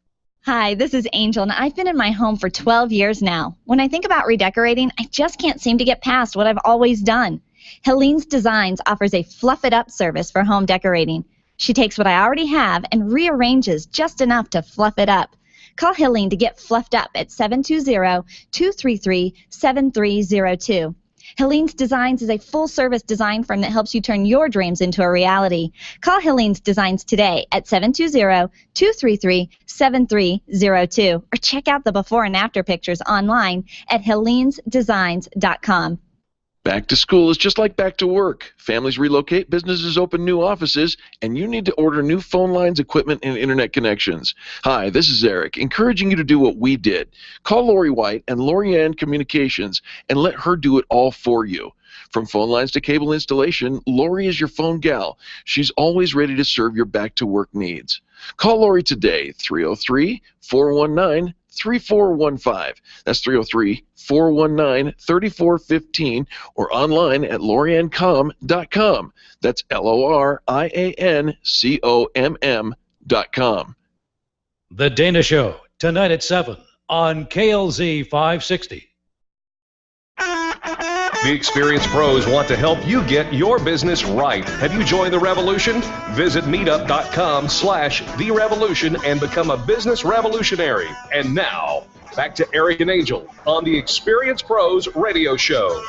Hi, this is Angel, and I've been in my home for 12 years now. When I think about redecorating, I just can't seem to get past what I've always done. Helene's Designs offers a fluff-it-up service for home decorating. She takes what I already have and rearranges just enough to fluff it up. Call Helene to get fluffed up at 720-233-7302. Helene's Designs is a full-service design firm that helps you turn your dreams into a reality. Call Helene's Designs today at 720-233-7302 or check out the before and after pictures online at helenesdesigns.com. Back to school is just like back to work. Families relocate, businesses open new offices, and you need to order new phone lines, equipment, and internet connections. Hi, this is Eric, encouraging you to do what we did. Call Lori White and Lorianne Communications and let her do it all for you. From phone lines to cable installation, Lori is your phone gal. She's always ready to serve your back-to-work needs. Call Lori today, 303-419-3415. That's 303-419-3415 or online at loriancom.com. That's LORIANCOMM.com. The Dana Show, tonight at 7 on KLZ 560. The experienced pros want to help you get your business right. Have you joined the revolution? Visit meetup.com/therevolution and become a business revolutionary. And now, back to Eric and Angel on the Experienced Pros Radio Show.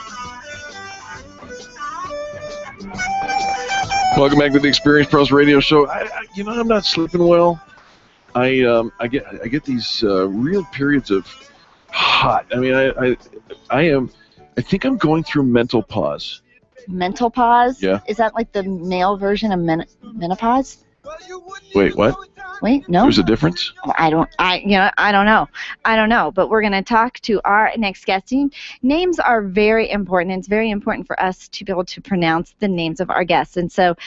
Welcome back to the Experienced Pros Radio Show. I'm not sleeping well. I get these real periods of hot. I mean, I think I'm going through mental pause. Mental pause? Yeah. Is that like the male version of menopause? Wait, what? Wait, no. There's a difference? I don't know. But we're going to talk to our next guest. Names are very important. It's very important for us to be able to pronounce the names of our guests. And so,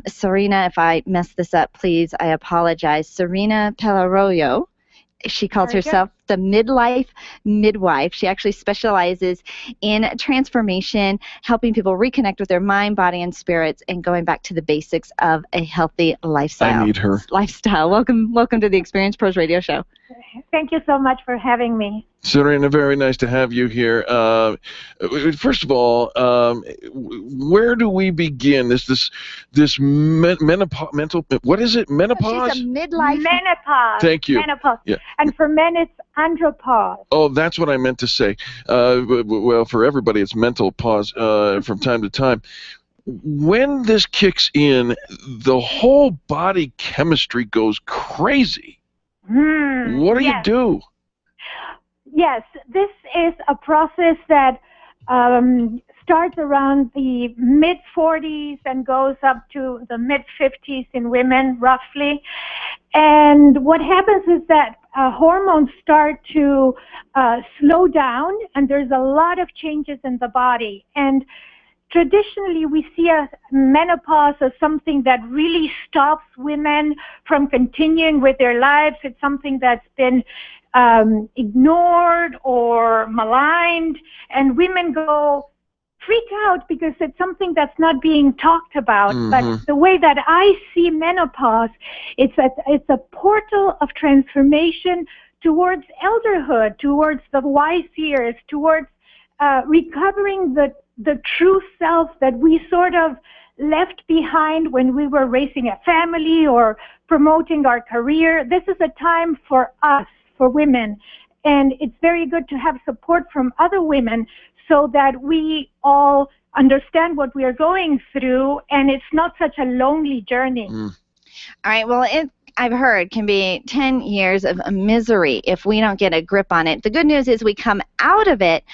Serena, if I mess this up, please, I apologize. Serena Pelarroyo. She calls herself the midlife midwife. She actually specializes in transformation, helping people reconnect with their mind, body, and spirits, and going back to the basics of a healthy lifestyle. I need her. Lifestyle. Welcome to the Experienced Pros Radio Show. Thank you so much for having me. Serena, very nice to have you here. First of all, where do we begin? This menopause, what is it? Menopause? She's a midlife. Menopause. Thank you. Menopause. Yeah. And for men, it's andropause. Oh, that's what I meant to say. Well, for everybody, it's mental pause from time to time. When this kicks in, the whole body chemistry goes crazy. What do you do? Yes, this is a process that starts around the mid-40s and goes up to the mid-50s in women, roughly. And what happens is that hormones start to slow down, and there's a lot of changes in the body. And traditionally, we see menopause as something that really stops women from continuing with their lives. It's something that's been ignored or maligned, and women freak out because it's something that's not being talked about. But the way that I see menopause, it's a portal of transformation towards elderhood, towards the wise years, towards recovering the true self that we sort of left behind when we were raising a family or promoting our career. This is a time for us, for women, and it's very good to have support from other women so that we all understand what we are going through, and it's not such a lonely journey. All right, well, I've heard can be 10 years of misery if we don't get a grip on it. The good news is we come out of it,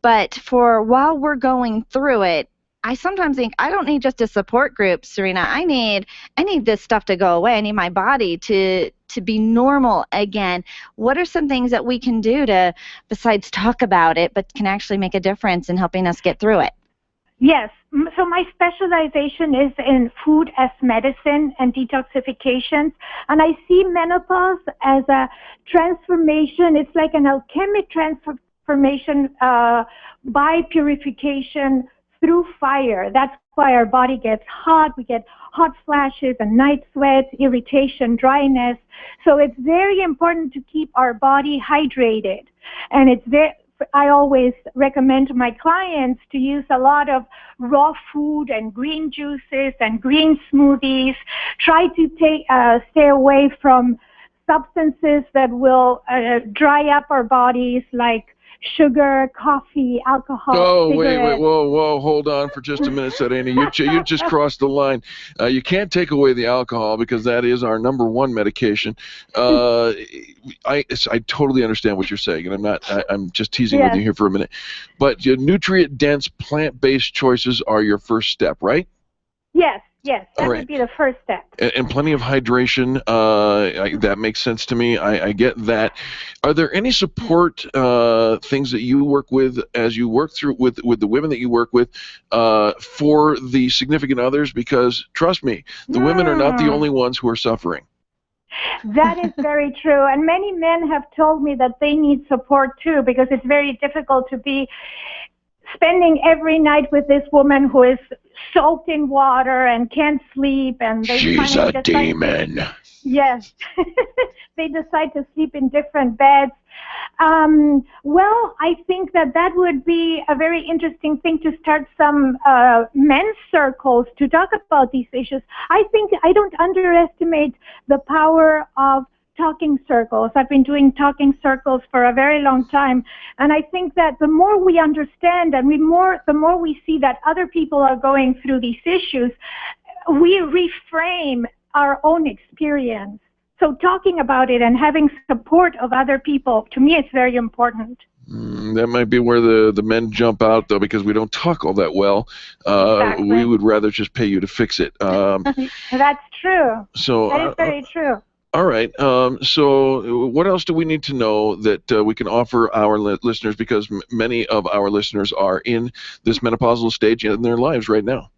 but for while we're going through it, I sometimes think I don't need just a support group, Serena. I need this stuff to go away. I need my body to be normal again. What are some things that we can do to, besides talk about it, but can actually make a difference in helping us get through it? Yes. So my specialization is in food as medicine and detoxifications. And I see menopause as a transformation. It's like an alchemic transformation by purification through fire. That's why our body gets hot. We get hot flashes and night sweats, irritation, dryness. So it's very important to keep our body hydrated. And I always recommend to my clients to use a lot of raw food and green juices and green smoothies. Try to stay away from substances that will dry up our bodies, like sugar, coffee, alcohol, cigarettes. Wait, whoa, hold on for just a minute, said Andy. You just crossed the line. You can't take away the alcohol because that is our #1 medication. I totally understand what you're saying, and I'm just teasing with you here for a minute. But your nutrient-dense plant-based choices are your first step, right? Yes, that would be the first step. And plenty of hydration, that makes sense to me. I get that. Are there any support things that you work with as you work through with the women that you work with for the significant others? Because trust me, the women are not the only ones who are suffering. That is very true. And many men have told me that they need support too, because it's very difficult to be spending every night with this woman who is soaked in water and can't sleep, and she's a demon. Yes. They decide to sleep in different beds. Well, I think that would be a very interesting thing to start some men's circles to talk about these issues. I think I don't underestimate the power of talking circles. I've been doing talking circles for a very long time, and I think that the more we understand and the more we see that other people are going through these issues, we reframe our own experience. So talking about it and having support of other people, to me, it's very important. That might be where the men jump out, though, because we don't talk all that well. Exactly. We would rather just pay you to fix it. That's true. So that is very true. All right. So what else do we need to know that we can offer our listeners, because many of our listeners are in this menopausal stage in their lives right now?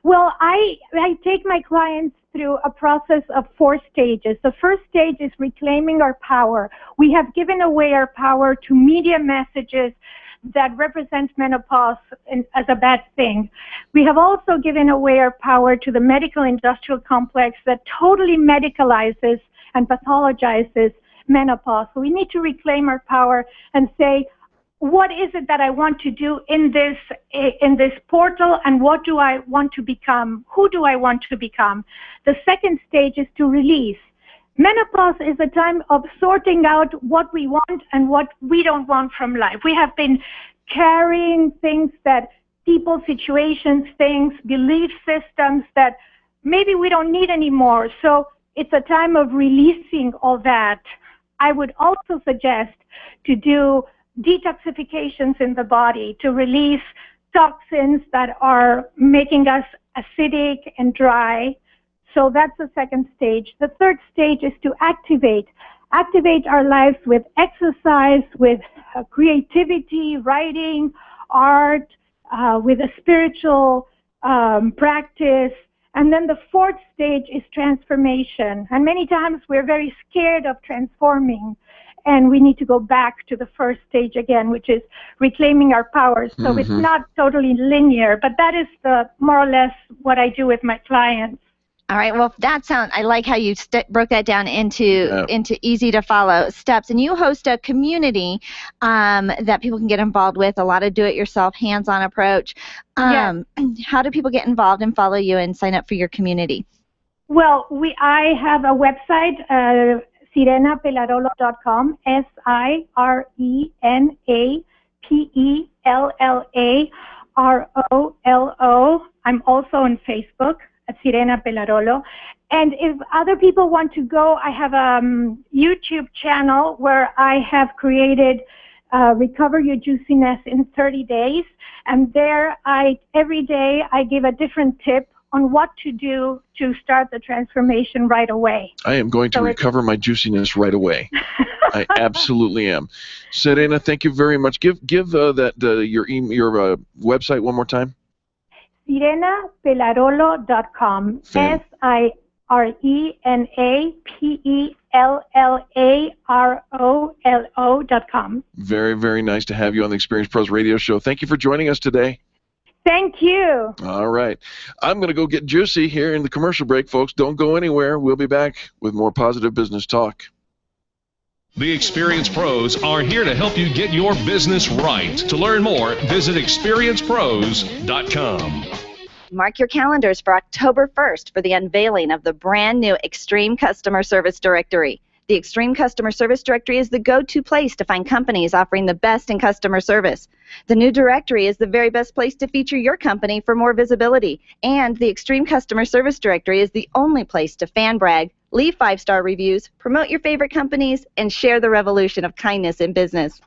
Well, I take my clients through a process of 4 stages. The first stage is reclaiming our power. We have given away our power to media messages that represent menopause as a bad thing. We have also given away our power to the medical industrial complex that totally medicalizes and pathologizes menopause. So we need to reclaim our power and say, what is it that I want to do in this portal, and what do I want to become? Who do I want to become? The second stage is to release. Menopause is a time of sorting out what we want and what we don't want from life. We have been carrying things that people, situations, things, belief systems that maybe we don't need anymore. So it's a time of releasing all that. I would also suggest to do detoxifications in the body to release toxins that are making us acidic and dry. So that's the second stage. The third stage is to activate our lives with exercise, with creativity, writing, art, with a spiritual practice. And then the fourth stage is transformation. And many times we're very scared of transforming, and we need to go back to the first stage again, which is reclaiming our powers. So it's not totally linear, but that is more or less what I do with my clients. All right. Well, I like how you broke that down into easy to follow steps. And you host a community that people can get involved with. A lot of do-it-yourself, hands-on approach. Yes. How do people get involved and follow you and sign up for your community? Well, I have a website, sirenapelarolo.com, SIRENAPELLAROLO. I'm also on Facebook at Sirena Pelarolo. And if other people want to go, I have a YouTube channel where I have created Recover Your Juiciness in 30 Days. And there, every day, I give a different tip on what to do to start the transformation right away. I am going to recover my juiciness right away. I absolutely am. Serena, thank you very much. Give your website one more time. SirenaPelarolo.com. SIRENAPELLAROLO.com. Very, very nice to have you on the Experience Pros Radio Show. Thank you for joining us today. Thank you. All right. I'm going to go get juicy here in the commercial break, folks. Don't go anywhere. We'll be back with more positive business talk. The Experience Pros are here to help you get your business right. To learn more, visit experiencepros.com. Mark your calendars for October 1st for the unveiling of the brand new Extreme Customer Service Directory. The Extreme Customer Service Directory is the go-to place to find companies offering the best in customer service. The new directory is the very best place to feature your company for more visibility. And the Extreme Customer Service Directory is the only place to fan brag, leave 5-star reviews, promote your favorite companies, and share the revolution of kindness in business.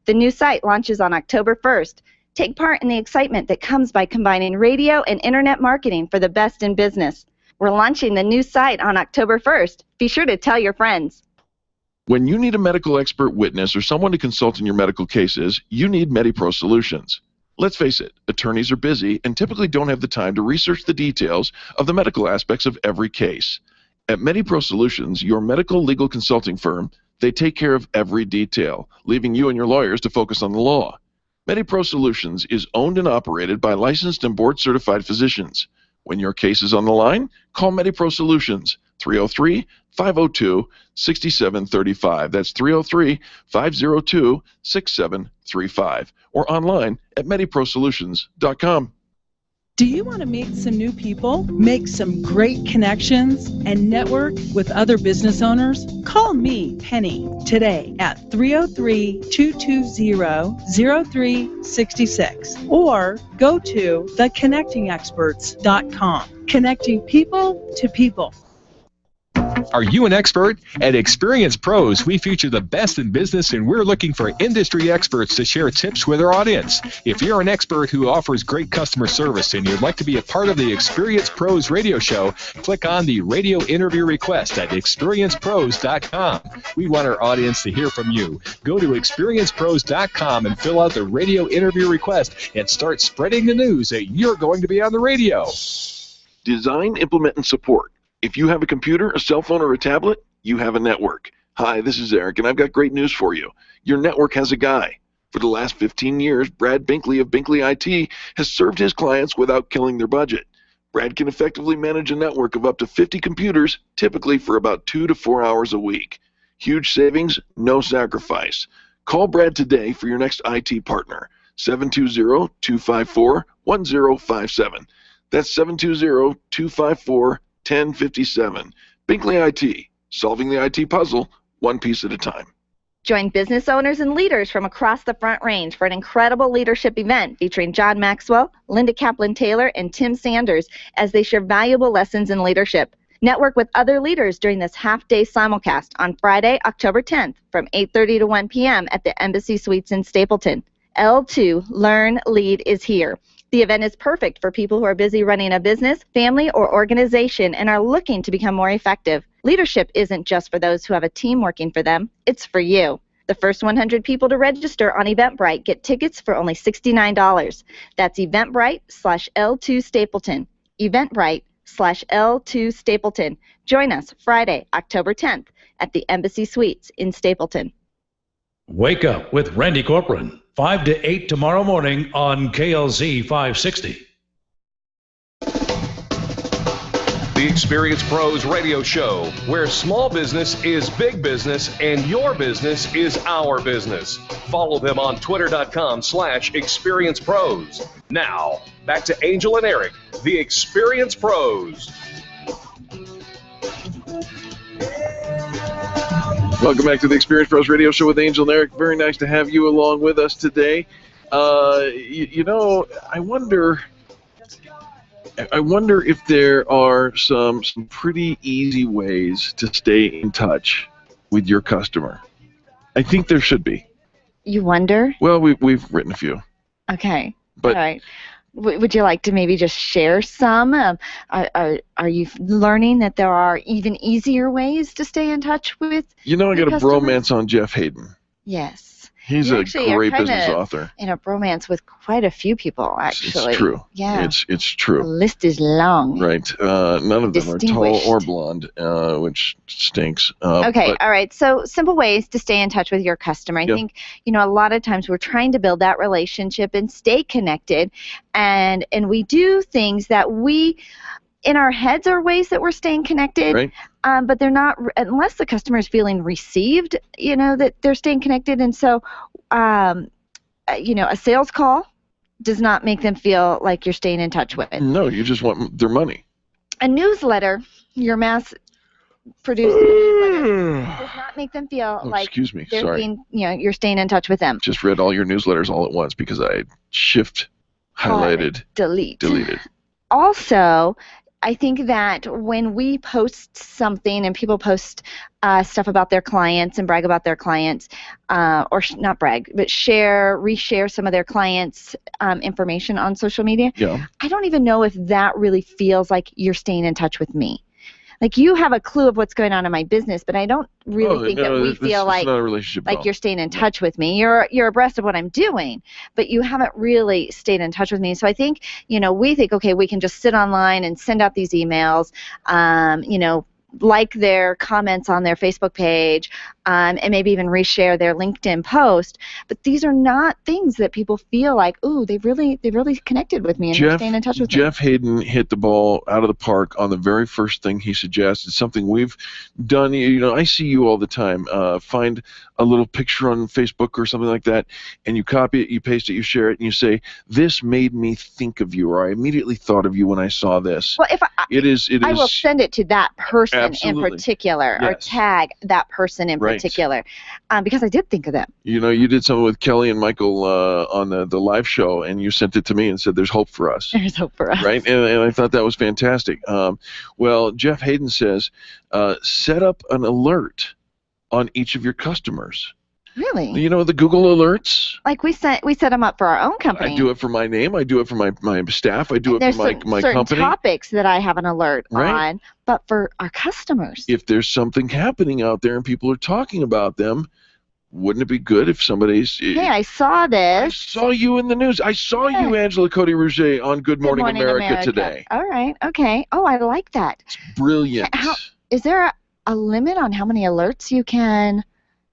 The new site launches on October 1st. Take part in the excitement that comes by combining radio and internet marketing for the best in business. We're launching the new site on October 1st. Be sure to tell your friends. When you need a medical expert witness or someone to consult in your medical cases, you need MediPro Solutions. Let's face it, attorneys are busy and typically don't have the time to research the details of the medical aspects of every case. At MediPro Solutions, your medical legal consulting firm, they take care of every detail, leaving you and your lawyers to focus on the law. MediPro Solutions is owned and operated by licensed and board-certified physicians. When your case is on the line, call MediPro Solutions, 303-502-6735. That's 303-502-6735. Or online at MediProSolutions.com. Do you want to meet some new people, make some great connections, and network with other business owners? Call me, Penny, today at 303-220-0366 or go to theconnectingexperts.com. Connecting people to people. Are you an expert? At Experience Pros, we feature the best in business, and we're looking for industry experts to share tips with our audience. If you're an expert who offers great customer service and you'd like to be a part of the Experience Pros radio show, click on the radio interview request at experiencepros.com. We want our audience to hear from you. Go to experiencepros.com and fill out the radio interview request and start spreading the news that you're going to be on the radio. Design, implement, and support. If you have a computer, a cell phone, or a tablet, you have a network. Hi, this is Eric, and I've got great news for you. Your network has a guy. For the last 15 years, Brad Binkley of Binkley IT has served his clients without killing their budget. Brad can effectively manage a network of up to 50 computers, typically for about 2 to 4 hours a week. Huge savings, no sacrifice. Call Brad today for your next IT partner, 720-254-1057. That's 720-254-1057. 1057. Binkley IT, solving the IT puzzle one piece at a time. Join business owners and leaders from across the Front Range for an incredible leadership event featuring John Maxwell, Linda Kaplan-Taylor, and Tim Sanders as they share valuable lessons in leadership. Network with other leaders during this half-day simulcast on Friday, October 10th from 8:30 to 1 p.m. at the Embassy Suites in Stapleton. L2 Learn Lead is here. The event is perfect for people who are busy running a business, family, or organization and are looking to become more effective. Leadership isn't just for those who have a team working for them. It's for you. The first 100 people to register on Eventbrite get tickets for only $69. That's Eventbrite/L2 Stapleton. Eventbrite/L2 Stapleton. Join us Friday, October 10th at the Embassy Suites in Stapleton. Wake up with Randy Corcoran, 5 to 8 tomorrow morning on KLZ 560. the Experience Pros radio show, where small business is big business and your business is our business. Follow them on twitter.com/experiencepros. Now, back to Angel and Eric, the Experience Pros. Welcome back to the Experience Pros radio show with Angel and Eric. Very nice to have you along with us today. You know, I wonder if there are some pretty easy ways to stay in touch with your customer. I think there should be. You wonder? Well, we've written a few. Okay. But, all right. Would you like to maybe just share some? Are you learning that there are even easier ways to stay in touch with? You know, I got a bromance on Jeff Hayden. Yes. He's a great business author. In a bromance with quite a few people, actually. It's true. Yeah. It's true. The list is long. Right. None of them are tall or blonde, which stinks. Okay. All right. So simple ways to stay in touch with your customer. I think, you know, a lot of times we're trying to build that relationship and stay connected, and we do things that we, in our heads, are ways that we're staying connected. Right. But they're not, unless the customer is feeling received, you know, that they're staying connected. And so, you know, a sales call does not make them feel like you're staying in touch with. No, you just want their money. A newsletter, your mass-produced newsletter, does not make them feel like excuse me, they're sorry. being, you know, you're staying in touch with them. Just read all your newsletters all at once because I highlighted, deleted. Also, I think that when we post something and people post stuff about their clients and brag about their clients, or not brag, but reshare some of their clients' information on social media, I don't even know if that really feels like you're staying in touch with me. Like, you have a clue of what's going on in my business, but I don't really think that we feel like you're staying in touch with me. You're abreast of what I'm doing, but you haven't really stayed in touch with me. So I think, you know, we think, okay, we can just sit online and send out these emails, you know, like their comments on their Facebook page, and maybe even reshare their LinkedIn post. But these are not things that people feel like, ooh, they've really connected with me and they're staying in touch with me. Jeff Hayden hit the ball out of the park on the very first thing he suggested, something we've done. You know, I see you all the time. Find a little picture on Facebook or something like that, and you copy it, you paste it, you share it, and you say, this made me think of you, or I immediately thought of you when I saw this. Well, if I will send it to that person in particular, or tag that person in particular, because I did think of them. You know, you did something with Kelly and Michael on the live show, and you sent it to me and said, there's hope for us. There's hope for us. Right? And I thought that was fantastic. Well, Jeff Hayden says, set up an alert on each of your customers. Really? You know, the Google alerts? Like we set them up for our own company. I do it for my name. I do it for my staff. I do it for my certain company. Topics that I have an alert on, but for our customers. If there's something happening out there and people are talking about them, wouldn't it be good if somebody's... Hey, I saw this. I saw you in the news. I saw you, Angela Cody-Rouget, on Good Morning America today. All right. Okay. Oh, I like that. It's brilliant. Is there a limit on how many alerts you can...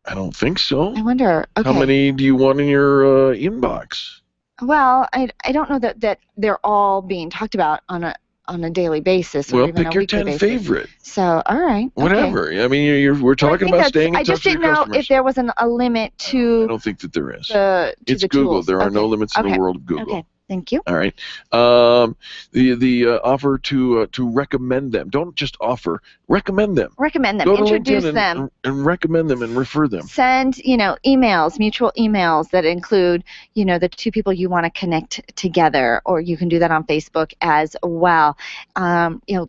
I don't think so. I wonder. Okay. How many do you want in your inbox? Well, I don't know that they're all being talked about on a daily basis. Or Well, even pick a your weekly 10 basis. favorite. So, all right. Whatever. I mean, we're talking about staying in touch with your customers. I just didn't know if there was a limit to. I don't think that there is. It's Google. Tools. There are no limits in the world of Google. Okay. Thank you. All right. The offer to recommend them. Don't just offer. Recommend them. Recommend them. Go to Introduce LinkedIn them. and recommend them and refer them. Send, emails, mutual emails that include, the two people you want to connect together, or you can do that on Facebook as well.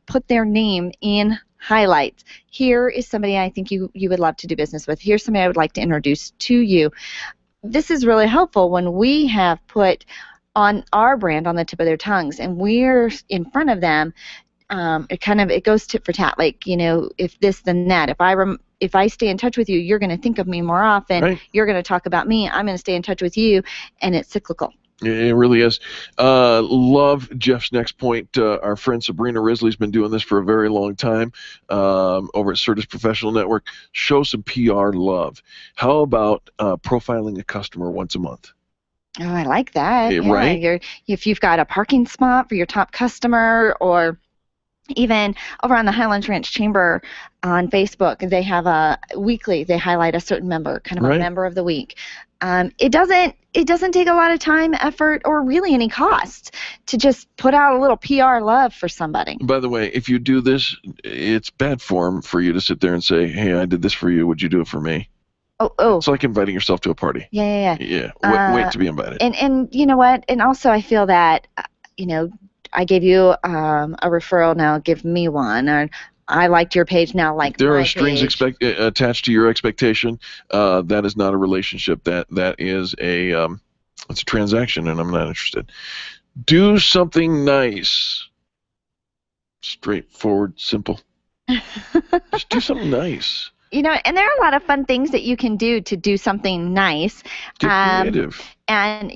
Put their name in highlights. Here is somebody I think you would love to do business with. Here's somebody I would like to introduce to you. This is really helpful when we have put on our brand on the tip of their tongues and we're in front of them. It goes tit for tat. Like, if this then that. If I stay in touch with you, you're going to think of me more often. Right. You're going to talk about me. I'm going to stay in touch with you, and it's cyclical. It really is. Love Jeff's next point. Our friend Sabrina Risley's been doing this for a very long time over at Certus Professional Network. Show some PR love. How about profiling a customer once a month? Oh, I like that. Right? If you've got a parking spot for your top customer, or even over on the Highlands Ranch Chamber on Facebook, they have a weekly. They highlight a certain member, kind of a member of the week. It doesn't take a lot of time, effort, or really any cost to just put out a little PR love for somebody. By the way, if you do this, it's bad form for you to sit there and say, "Hey, I did this for you. Would you do it for me?" Oh. It's like inviting yourself to a party. Yeah. Wait to be invited. And you know what? And also I feel that, I gave you a referral, now give me one. Or I liked your page, now like there my are strings page. attached to your expectation. That is not a relationship. That is it's a transaction, and I'm not interested. Do something nice. Straightforward, simple. Just do something nice. And there are a lot of fun things that you can do to do something nice. Get creative. And,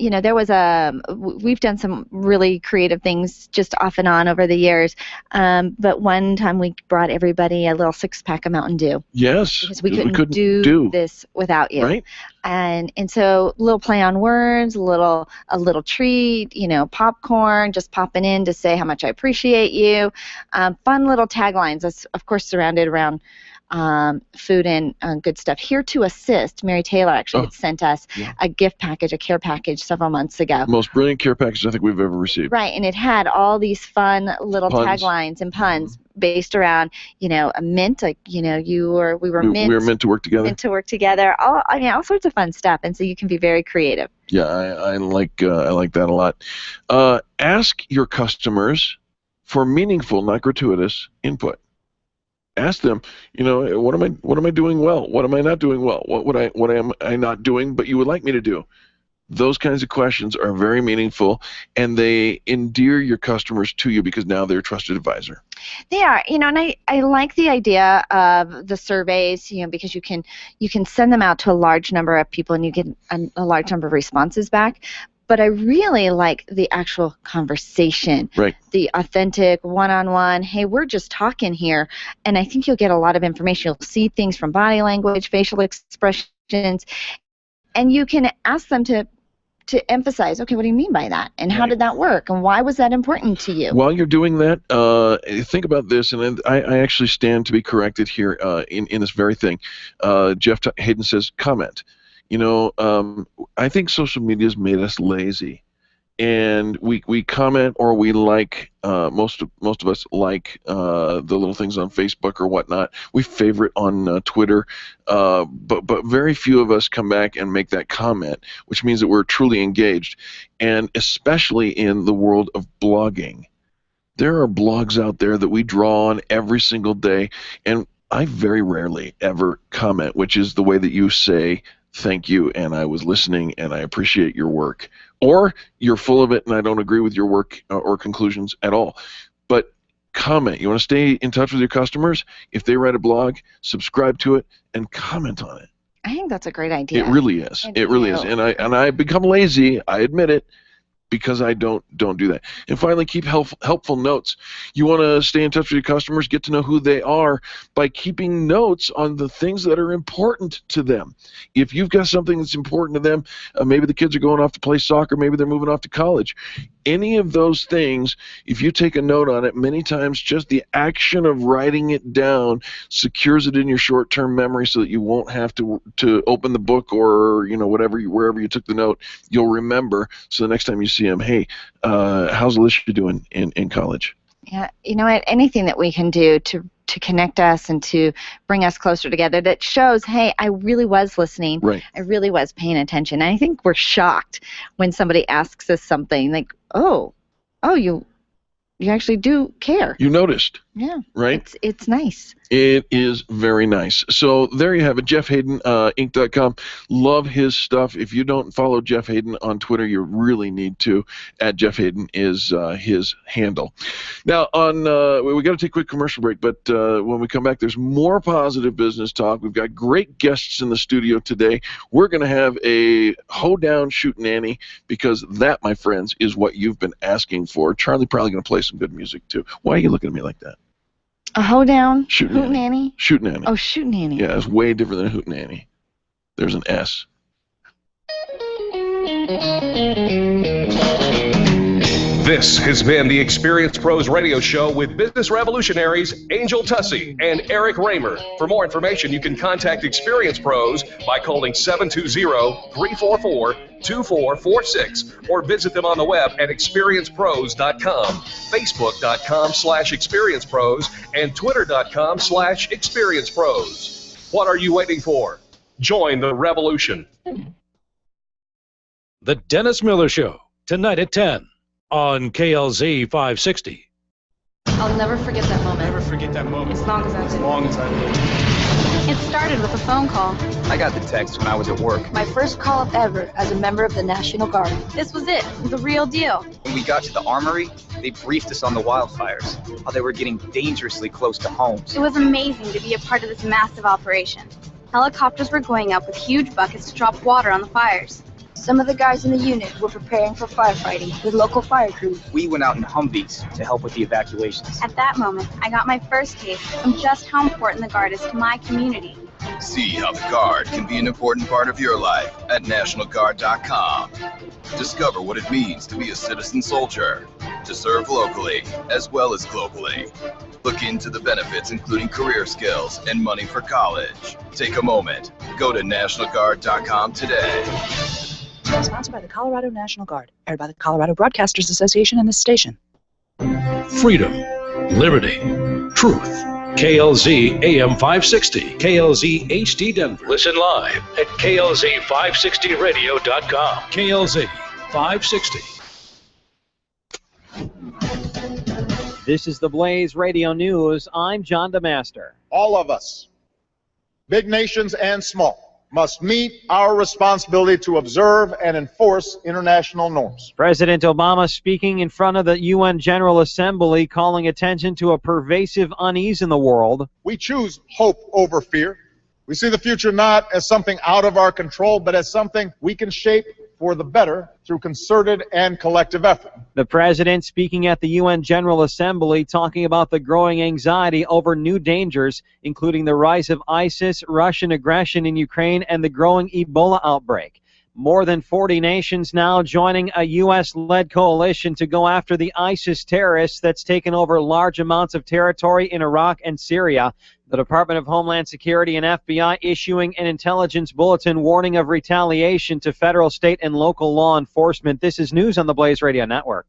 we've done some really creative things just off and on over the years. But one time we brought everybody a little 6-pack of Mountain Dew. Yes. Because we couldn't do this without you. Right. And so a little play on words, a little treat, popcorn, just popping in to say how much I appreciate you. Fun little taglines, that's, of course, surrounded around food and good stuff. Here to Assist, Mary Taylor actually had sent us a gift package, a care package several months ago. Most brilliant care package I think we've ever received. Right, and it had all these fun little taglines and puns based around, a mint, like, we were mint. We were meant to work together. Meant to work together. All sorts of fun stuff, and so you can be very creative. Yeah, I like that a lot. Ask your customers for meaningful, not gratuitous input. Ask them, what am I doing well? What am I not doing well? What am I not doing but you would like me to do? Those kinds of questions are very meaningful, and they endear your customers to you because now they're a trusted advisor. They are, and I like the idea of the surveys, because you can send them out to a large number of people and you get a large number of responses back. But I really like the actual conversation, right? The authentic one-on-one, hey, we're just talking here, and I think you'll get a lot of information. You'll see things from body language, facial expressions, and you can ask them to emphasize, okay, what do you mean by that? And how did that work? And why was that important to you? While you're doing that, think about this, and I actually stand to be corrected here in this very thing. Jeff Hayden says, comment. I think social media has made us lazy, and we comment or we like. Most of us like the little things on Facebook or whatnot. We favorite on Twitter, but very few of us come back and make that comment, which means that we're truly engaged, and especially in the world of blogging. There are blogs out there that we draw on every single day, and I very rarely ever comment, which is the way that you say, thank you, and I was listening, and I appreciate your work. Or you're full of it, and I don't agree with your work or conclusions at all. But comment. You want to stay in touch with your customers? If they write a blog, subscribe to it, and comment on it. I think that's a great idea. It really is. It really is. And I become lazy, I admit it, because I don't do that. And finally, keep helpful notes. You want to stay in touch with your customers, get to know who they are by keeping notes on the things that are important to them. If you've got something that's important to them, maybe the kids are going off to play soccer, maybe they're moving off to college. Any of those things, if you take a note on it, many times just the action of writing it down secures it in your short-term memory so that you won't have to open the book or wherever you took the note. You'll remember, so the next time you see them, hey, how's Alicia doing in college? Yeah, you know what? Anything that we can do to connect us and to bring us closer together that shows, hey, I really was listening. Right. I really was paying attention. And I think we're shocked when somebody asks us something like, oh, you actually do care. You noticed. Yeah. Right? It's nice. It is very nice. So there you have it, Jeff Hayden, Inc.com. Love his stuff. If you don't follow Jeff Hayden on Twitter, you really need to. @Jeff Hayden is his handle. Now, we got to take a quick commercial break, but when we come back, there's more positive business talk. We've got great guests in the studio today. We're going to have a hoedown shootenanny, because that, my friends, is what you've been asking for. Charlie probably going to play some good music, too. Why are you looking at me like that? A hoedown? Hootenanny. Shootenanny. Oh, shootenanny. Yeah, it's way different than a hootenanny. There's an S. This has been the Experience Pros Radio Show with business revolutionaries Angel Tussey and Eric Raymer. For more information, you can contact Experience Pros by calling 720-344-2446 or visit them on the web at experiencepros.com, facebook.com/experiencepros, and twitter.com/experiencepros. What are you waiting for? Join the revolution. The Dennis Miller Show, tonight at 10 on KLZ 560. I'll never forget that moment. Never forget that moment. As long as I live. As long as I live. It started with a phone call. I got the text when I was at work. My first call up ever as a member of the National Guard. This was it, the real deal. When we got to the armory, they briefed us on the wildfires, how they were getting dangerously close to homes. It was amazing to be a part of this massive operation. Helicopters were going up with huge buckets to drop water on the fires. Some of the guys in the unit were preparing for firefighting with local fire crews. We went out in Humvees to help with the evacuations. At that moment, I got my first taste of just how important the Guard is to my community. See how the Guard can be an important part of your life at NationalGuard.com. Discover what it means to be a citizen soldier, to serve locally as well as globally. Look into the benefits, including career skills and money for college. Take a moment. Go to NationalGuard.com today. Sponsored by the Colorado National Guard. Aired by the Colorado Broadcasters Association and this station. Freedom, liberty, truth. KLZ AM 560, KLZ HD Denver. Listen live at KLZ560radio.com. KLZ 560. This is the Blaze Radio News. I'm John DeMaster. All of us, big nations and small, must meet our responsibility to observe and enforce international norms. President Obama speaking in front of the UN General Assembly, calling attention to a pervasive unease in the world. We choose hope over fear. We see the future not as something out of our control, but as something we can shape for the better through concerted and collective effort. The president speaking at the UN General Assembly, talking about the growing anxiety over new dangers, including the rise of ISIS, Russian aggression in Ukraine, and the growing Ebola outbreak. More than 40 nations now joining a U.S.-led coalition to go after the ISIS terrorists that's taken over large amounts of territory in Iraq and Syria. The Department of Homeland Security and FBI issuing an intelligence bulletin warning of retaliation to federal, state, and local law enforcement. This is news on the Blaze Radio Network.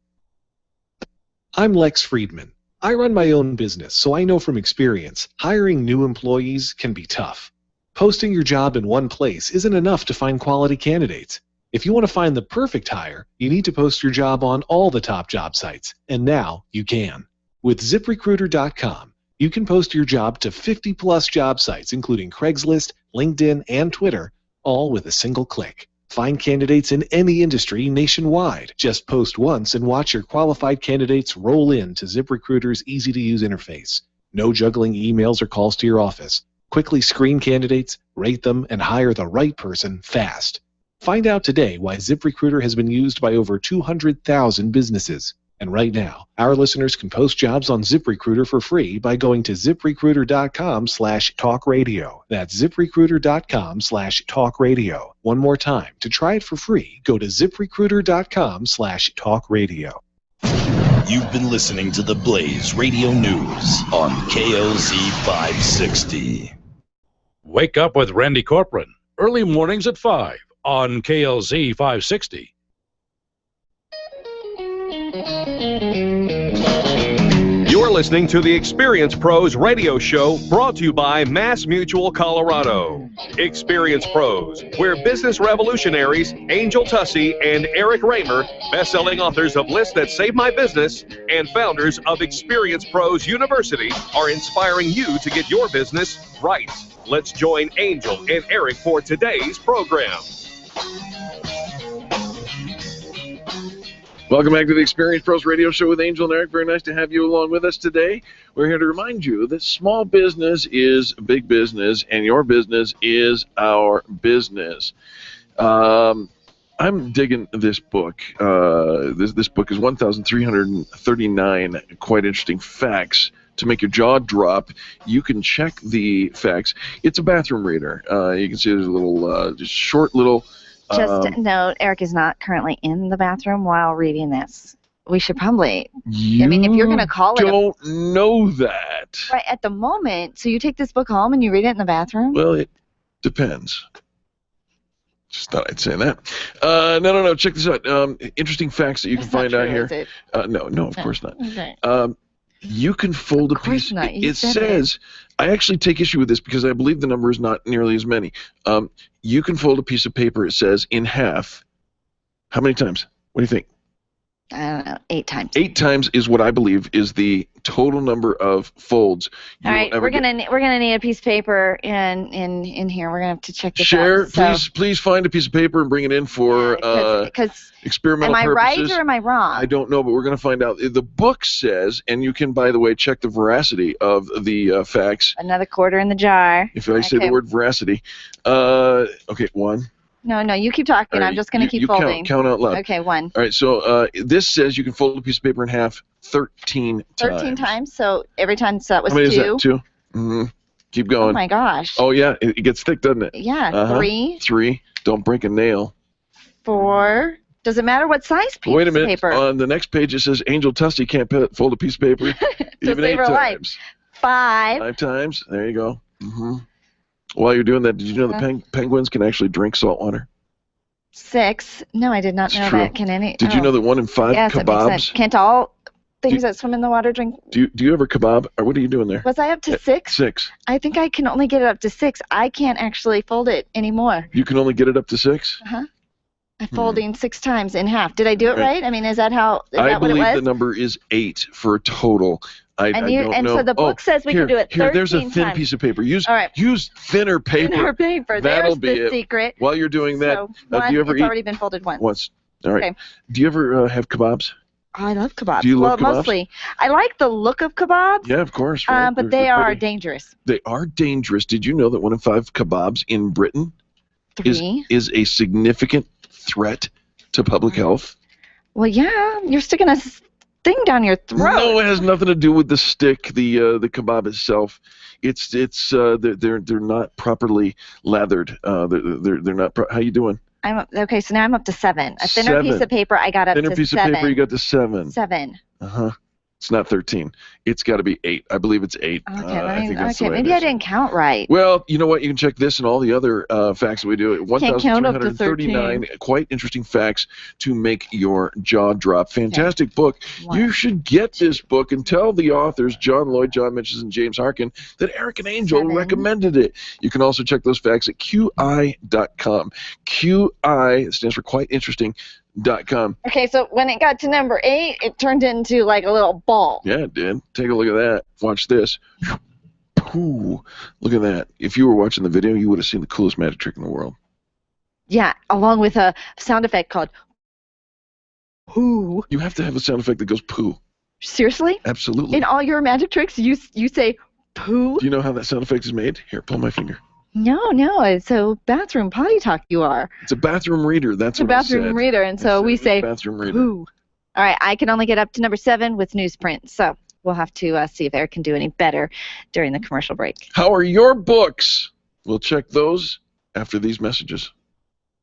I'm Lex Friedman. I run my own business, so I know from experience, hiring new employees can be tough. Posting your job in one place isn't enough to find quality candidates. If you want to find the perfect hire, you need to post your job on all the top job sites, and now you can. With ZipRecruiter.com, you can post your job to 50-plus job sites, including Craigslist, LinkedIn, and Twitter, all with a single click. Find candidates in any industry nationwide. Just post once and watch your qualified candidates roll in to ZipRecruiter's easy-to-use interface. No juggling emails or calls to your office. Quickly screen candidates, rate them, and hire the right person fast. Find out today why ZipRecruiter has been used by over 200,000 businesses. And right now, our listeners can post jobs on ZipRecruiter for free by going to ZipRecruiter.com/talkradio. That's ZipRecruiter.com/talkradio. One more time, to try it for free, go to ZipRecruiter.com/talkradio. You've been listening to the Blaze Radio News on KLZ 560. Wake up with Randy Corcoran, early mornings at 5 on KLZ 560. You're listening to the Experience Pros Radio Show, brought to you by Mass Mutual Colorado. Experience Pros, where business revolutionaries Angel Tussey and Eric Raymer, best-selling authors of Lists That Save My Business and founders of Experience Pros University, are inspiring you to get your business right. Let's join Angel and Eric for today's program. Welcome back to the Experience Pros Radio Show with Angel and Eric. Very nice to have you along with us today. We're here to remind you that small business is big business, and your business is our business. I'm digging this book. This book is 1,339 quite interesting facts to make your jaw drop. You can check the facts. It's a bathroom reader. You can see there's a little, just short little... Just a note, Eric is not currently in the bathroom while reading this. we should probably. You I mean, if you're going to call it. Don't know that. Right at the moment. So you take this book home and you read it in the bathroom? Well, it depends. Just thought I'd say that. No. Check this out. Interesting facts that you can find out here. No, of course not. Okay. You can fold a piece. It says, I actually take issue with this because I believe the number is not nearly as many. You can fold a piece of paper, it says, in half. How many times? What do you think? I don't know, 8 times. 8 times is what I believe is the total number of folds. All right, we're gonna need a piece of paper in here. We're gonna have to check this Cher, out. please find a piece of paper and bring it in for experimental am I purposes. right or am I wrong? I don't know, but we're going to find out. The book says, and you can, by the way, check the veracity of the facts. Another quarter in the jar. If I say the word veracity. Okay, 1. No, you keep talking. Right, I'm just going to keep folding. Count out loud. Okay, 1. All right, so this says you can fold a piece of paper in half 13 times. 13 times, so every time, so that was 2. How many is that? 2? Mm-hmm. Keep going. Oh, my gosh. Oh, yeah, it gets thick, doesn't it? Yeah, 3. 3. Don't break a nail. 4. Does it matter what size piece Wait a minute. of paper? On the next page, it says Angel Tussie can't fold a piece of paper even 8 times. 5. 5 times. There you go. Mm-hmm. While you're doing that, did you know that penguins can actually drink salt water? 6. No, I did not know true. that. Can any? Did you know that 1 in 5 yes, kebabs? That makes sense. Can't all things that swim in the water drink? Do you ever kebab? Or what are you doing there? Was I up to 6? 6. I think I can only get it up to 6. I can't actually fold it anymore. You can only get it up to 6? Uh-huh. I'm folding 6 times in half. Did I do it right? I mean, is that how? Is that what it was? I believe the number is 8 for a total. I don't know. So the book says we can do it 13 Here, there's a thin times. piece of paper. Use thinner paper. Thinner paper. That'll There's be the it. secret. While you're doing that, So do you ever it's eat? already been folded once. Once. All right. Okay. Do you ever have kebabs? Oh, I love kebabs. Do you love kebabs? Mostly. I like the look of kebabs. Yeah, of course. Right? But they are dangerous. They are dangerous. Did you know that 1 in 5 kebabs in Britain 3 is a significant threat to public health? Well, yeah, you're sticking a thing down your throat. No, it has nothing to do with the stick, the kebab itself. It's they're not properly lathered. They're not. How you doing? Okay, so now I'm up to 7. A thinner piece of paper, I got up to 7. Thinner piece of paper, you got to 7. 7. It's not 13. It's got to be 8. I believe it's 8. Okay, maybe I didn't count right. Well, you know what? You can check this and all the other facts that we do. 1,339 quite interesting facts to make your jaw drop. Fantastic book. You should get this book and tell the authors, John Lloyd, John Mitchell, and James Harkin, that Eric and Angel recommended it. You can also check those facts at QI.com. QI stands for quite interesting.com. Okay, so when it got to number 8, it turned into like a little ball. Yeah, it did. Take a look at that. Watch this. Ooh, look at that. If you were watching the video, you would have seen the coolest magic trick in the world. Yeah, along with a sound effect called poo. You have to have a sound effect that goes poo. Seriously? Absolutely. In all your magic tricks, you say poo? Do you know how that sound effect is made? Here, pull my finger. No, it's a bathroom potty talk you are. It's a bathroom reader. That's what I said. It's a bathroom reader, and so we say bathroom reader. Poo. All right, I can only get up to number 7 with newsprint, so we'll have to see if Eric can do any better during the commercial break. How are your books? We'll check those after these messages.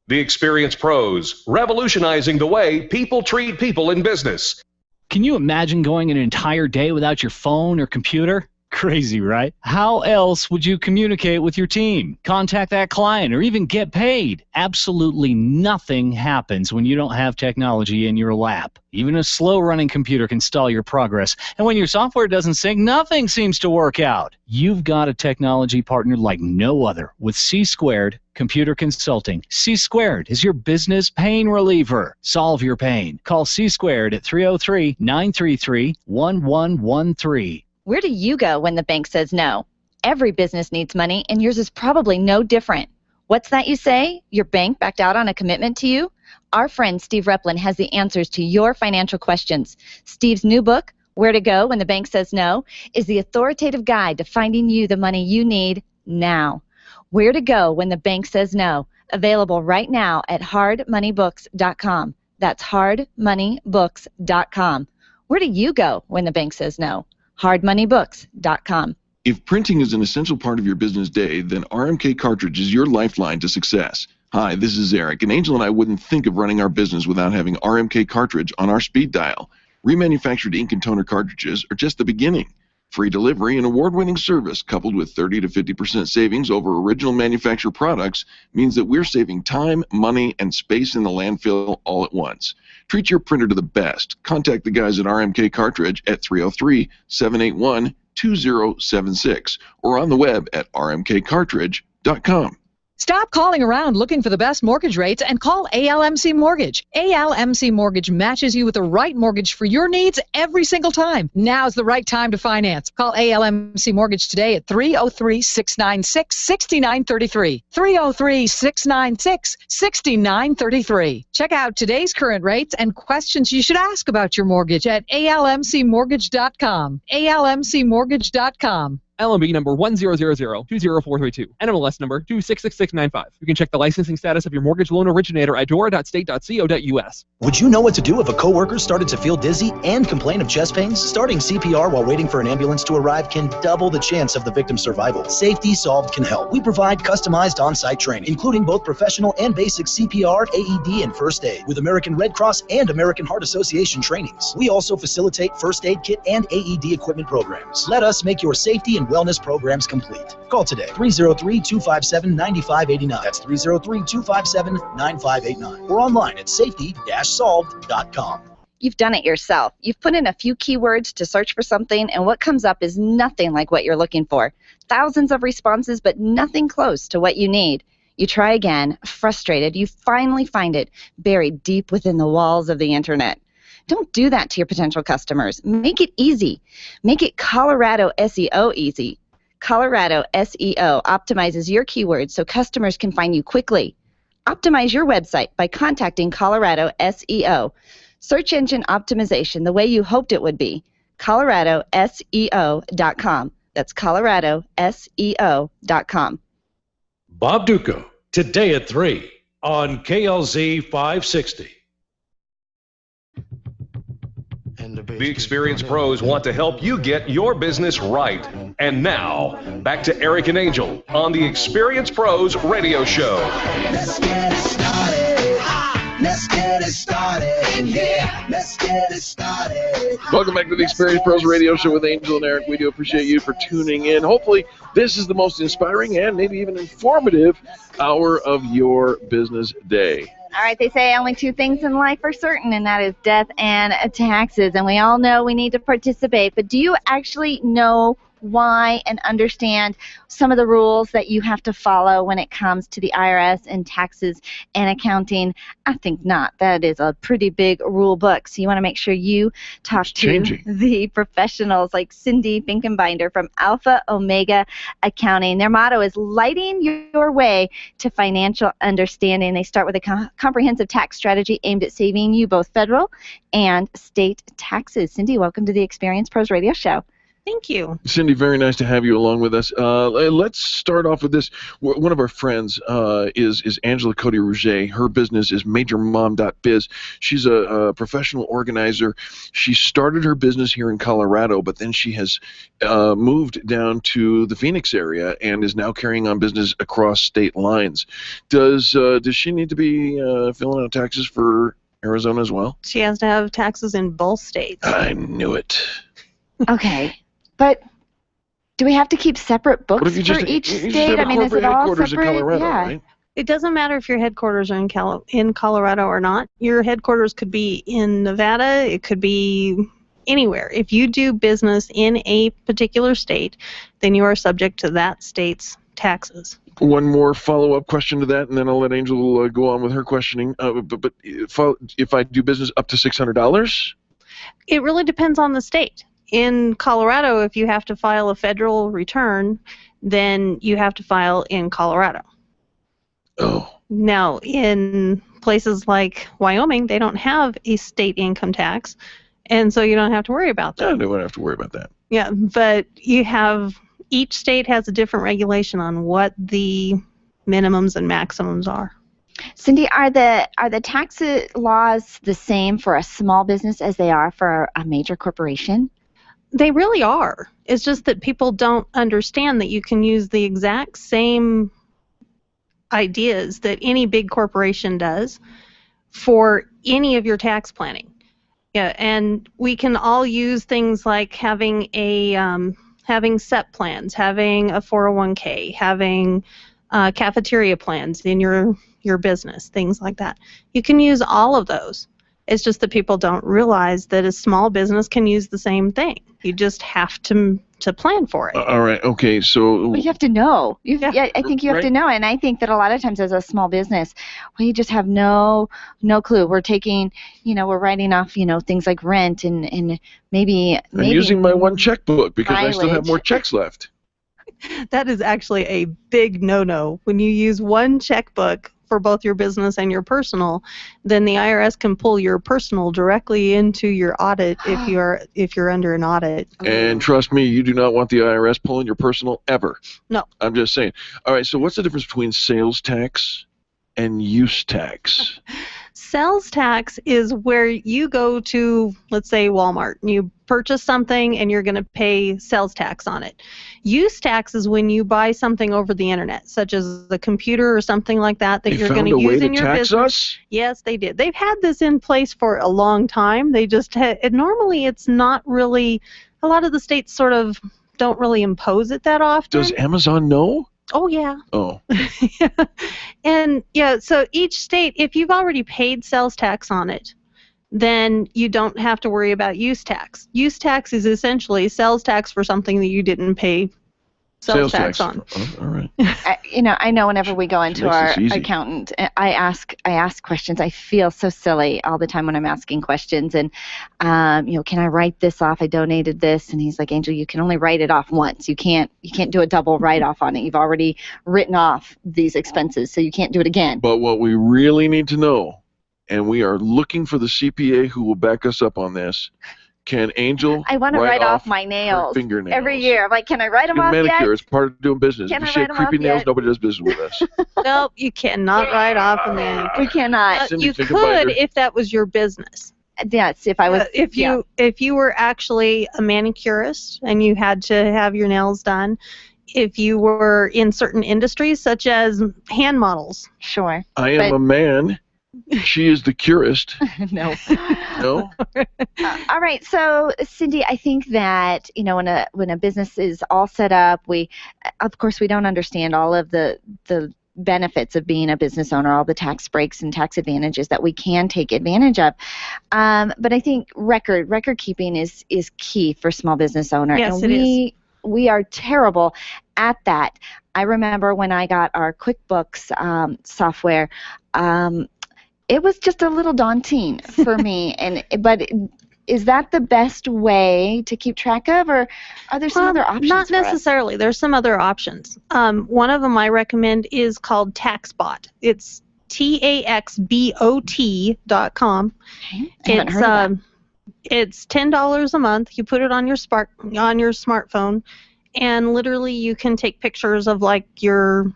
The Experience Pros, revolutionizing the way people treat people in business. Can you imagine going an entire day without your phone or computer? Crazy, right? How else would you communicate with your team, contact that client, or even get paid? Absolutely nothing happens when you don't have technology in your lap. Even a slow-running computer can stall your progress. And when your software doesn't sync, nothing seems to work out. You've got a technology partner like no other with C2 Computer Consulting. C2 is your business pain reliever. Solve your pain. Call C2 at 303-933-1113. Where do you go when the bank says no? Every business needs money, and yours is probably no different. What's that you say? Your bank backed out on a commitment to you? Our friend Steve Replin has the answers to your financial questions. Steve's new book, Where to Go When the Bank Says No, is the authoritative guide to finding you the money you need now. Where to Go When the Bank Says No, available right now at hardmoneybooks.com. That's hardmoneybooks.com. Where do you go when the bank says no? hardmoneybooks.com. If printing is an essential part of your business day, then RMK Cartridge is your lifeline to success. Hi, this is Eric, and Angel and I wouldn't think of running our business without having RMK Cartridge on our speed dial. Remanufactured ink and toner cartridges are just the beginning. Free delivery and award-winning service coupled with 30 to 50% savings over original manufacturer products means that we're saving time, money, and space in the landfill all at once. Treat your printer to the best. Contact the guys at RMK Cartridge at 303-781-2076 or on the web at rmkcartridge.com. Stop calling around looking for the best mortgage rates and call ALMC Mortgage. ALMC Mortgage matches you with the right mortgage for your needs every single time. Now's the right time to finance. Call ALMC Mortgage today at 303-696-6933. 303-696-6933. Check out today's current rates and questions you should ask about your mortgage at almcmortgage.com. almcmortgage.com. LMB number 100020432, NMLS number 266695. You can check the licensing status of your mortgage loan originator at dora.state.co.us. Would you know what to do if a coworker started to feel dizzy and complain of chest pains? Starting CPR while waiting for an ambulance to arrive can double the chance of the victim's survival. Safety Solved can help. We provide customized on-site training, including both professional and basic CPR, AED, and first aid, with American Red Cross and American Heart Association trainings. We also facilitate first aid kit and AED equipment programs. Let us make your safety and wellness programs complete. Call today, 303-257-9589. That's 303-257-9589. Or online at safety-solved.com. You've done it yourself. You've put in a few keywords to search for something, and what comes up is nothing like what you're looking for. Thousands of responses, but nothing close to what you need. You try again, frustrated, you finally find it buried deep within the walls of the internet. Don't do that to your potential customers. Make it easy. Make it Colorado SEO easy. Colorado SEO optimizes your keywords so customers can find you quickly. Optimize your website by contacting Colorado SEO. Search engine optimization the way you hoped it would be. ColoradoSEO.com. That's ColoradoSEO.com. Bob Duco, today at 3 on KLZ 560. The experienced pros want to help you get your business right. And now, back to Eric and Angel on the Experienced Pros Radio Show. Let's get it started. Let's get it started. Yeah, let's get it started. Welcome back to the Experienced Pros Radio Show with Angel and Eric. We do appreciate you for tuning in. Hopefully, this is the most inspiring and maybe even informative hour of your business day. All right, they say only two things in life are certain, and that is death and taxes. And we all know we need to participate. But do you actually know why and understand some of the rules that you have to follow when it comes to the IRS and taxes and accounting? I think not. That is a pretty big rule book. So you want to make sure you talk to the professionals like Cindy Finkenbinder from Alpha Omega Accounting. Their motto is lighting your way to financial understanding. They start with a comprehensive tax strategy aimed at saving you both federal and state taxes. Cindy, welcome to the Experienced Pros Radio Show. Thank you. Cindy, very nice to have you along with us. Let's start off with this. One of our friends is Angela Cody Rouget. Her business is MajorMom.biz. She's a professional organizer. She started her business here in Colorado, but then she has moved down to the Phoenix area and is now carrying on business across state lines. Does she need to be filling out taxes for Arizona as well? She has to have taxes in both states. I knew it. Okay. But do we have to keep separate books for each state? I mean, is it all separate? In Colorado, right? It doesn't matter if your headquarters are in Colorado or not. Your headquarters could be in Nevada. It could be anywhere. If you do business in a particular state, then you are subject to that state's taxes. One more follow-up question to that, and then I'll let Angel go on with her questioning. But if I do business up to $600? It really depends on the state. In Colorado, if you have to file a federal return, then you have to file in Colorado. Oh. Now, in places like Wyoming, they don't have a state income tax, and so you don't have to worry about that. I don't have to worry about that. Yeah, but each state has a different regulation on what the minimums and maximums are. Cindy, are the tax laws the same for a small business as they are for a major corporation? They really are. It's just that people don't understand that you can use the exact same ideas that any big corporation does for any of your tax planning. Yeah, and we can all use things like having SEP plans, having a 401k, having cafeteria plans in your business, things like that. You can use all of those. It's just that people don't realize that a small business can use the same thing. You just have to plan for it. All right. Okay. So Well, you have to know. I think you have to know, and I think that a lot of times as a small business, we just have no clue. We're taking, we're writing off, things like rent and maybe I'm using my one checkbook because I still have mileage. more checks left. That is actually a big no-no. When you use one checkbook for both your business and your personal, then the IRS can pull your personal directly into your audit if you're under an audit. And trust me, you do not want the IRS pulling your personal ever. No. I'm just saying. All right, so what's the difference between sales tax and use tax? Sales tax is where you go to, let's say, Walmart, and you purchase something and you're going to pay sales tax on it. Use tax is when you buy something over the internet, such as a computer or something like that you're going to use in your business. They found a way to tax us? Yes, they did. They've had this in place for a long time. They just normally it's not really, a lot of the states sort of don't really impose it that often. Does Amazon know? Oh, yeah. Oh. And, so each state, if you've already paid sales tax on it, then you don't have to worry about use tax. Use tax is essentially sales tax for something that you didn't pay sales tax on. All right. I know whenever we go into Makes our this easy. accountant, I ask questions. I feel so silly all the time when I'm asking questions. And, can I write this off? I donated this. And he's like, Angel, you can only write it off once. You can't do a double write-off on it. You've already written off these expenses, so you can't do it again. But what we really need to know, and we are looking for the CPA who will back us up on this, can Angel I want to write off my nails fingernails every year. I'm like, can I write them off manicure yet? is part of doing business. Can If I you shave write 'em creepy off nails, yet? nobody does business with us. Nope, you cannot write off a manicure. We cannot. Cindy You Fingerbinder. could if that was your business. Yes, if I was. If you were actually a manicurist and you had to have your nails done, if you were in certain industries such as hand models. Sure. I am a man. She is the curist. No. No? All right, so Cindy, I think that when a business is all set up, of course we don't understand all of the benefits of being a business owner, all the tax breaks and tax advantages that we can take advantage of. But I think record keeping is key for small business owner. Yes, and it is. We are terrible at that. I remember when I got our QuickBooks software. It was just a little daunting for me, but is that the best way to keep track of, or are there some other options? Not for us? necessarily. There's some other options. One of them I recommend is called TaxBot. It's TaxBot.com. Okay. I haven't heard of that. It's $10 a month. You put it on your smartphone, and literally you can take pictures of like your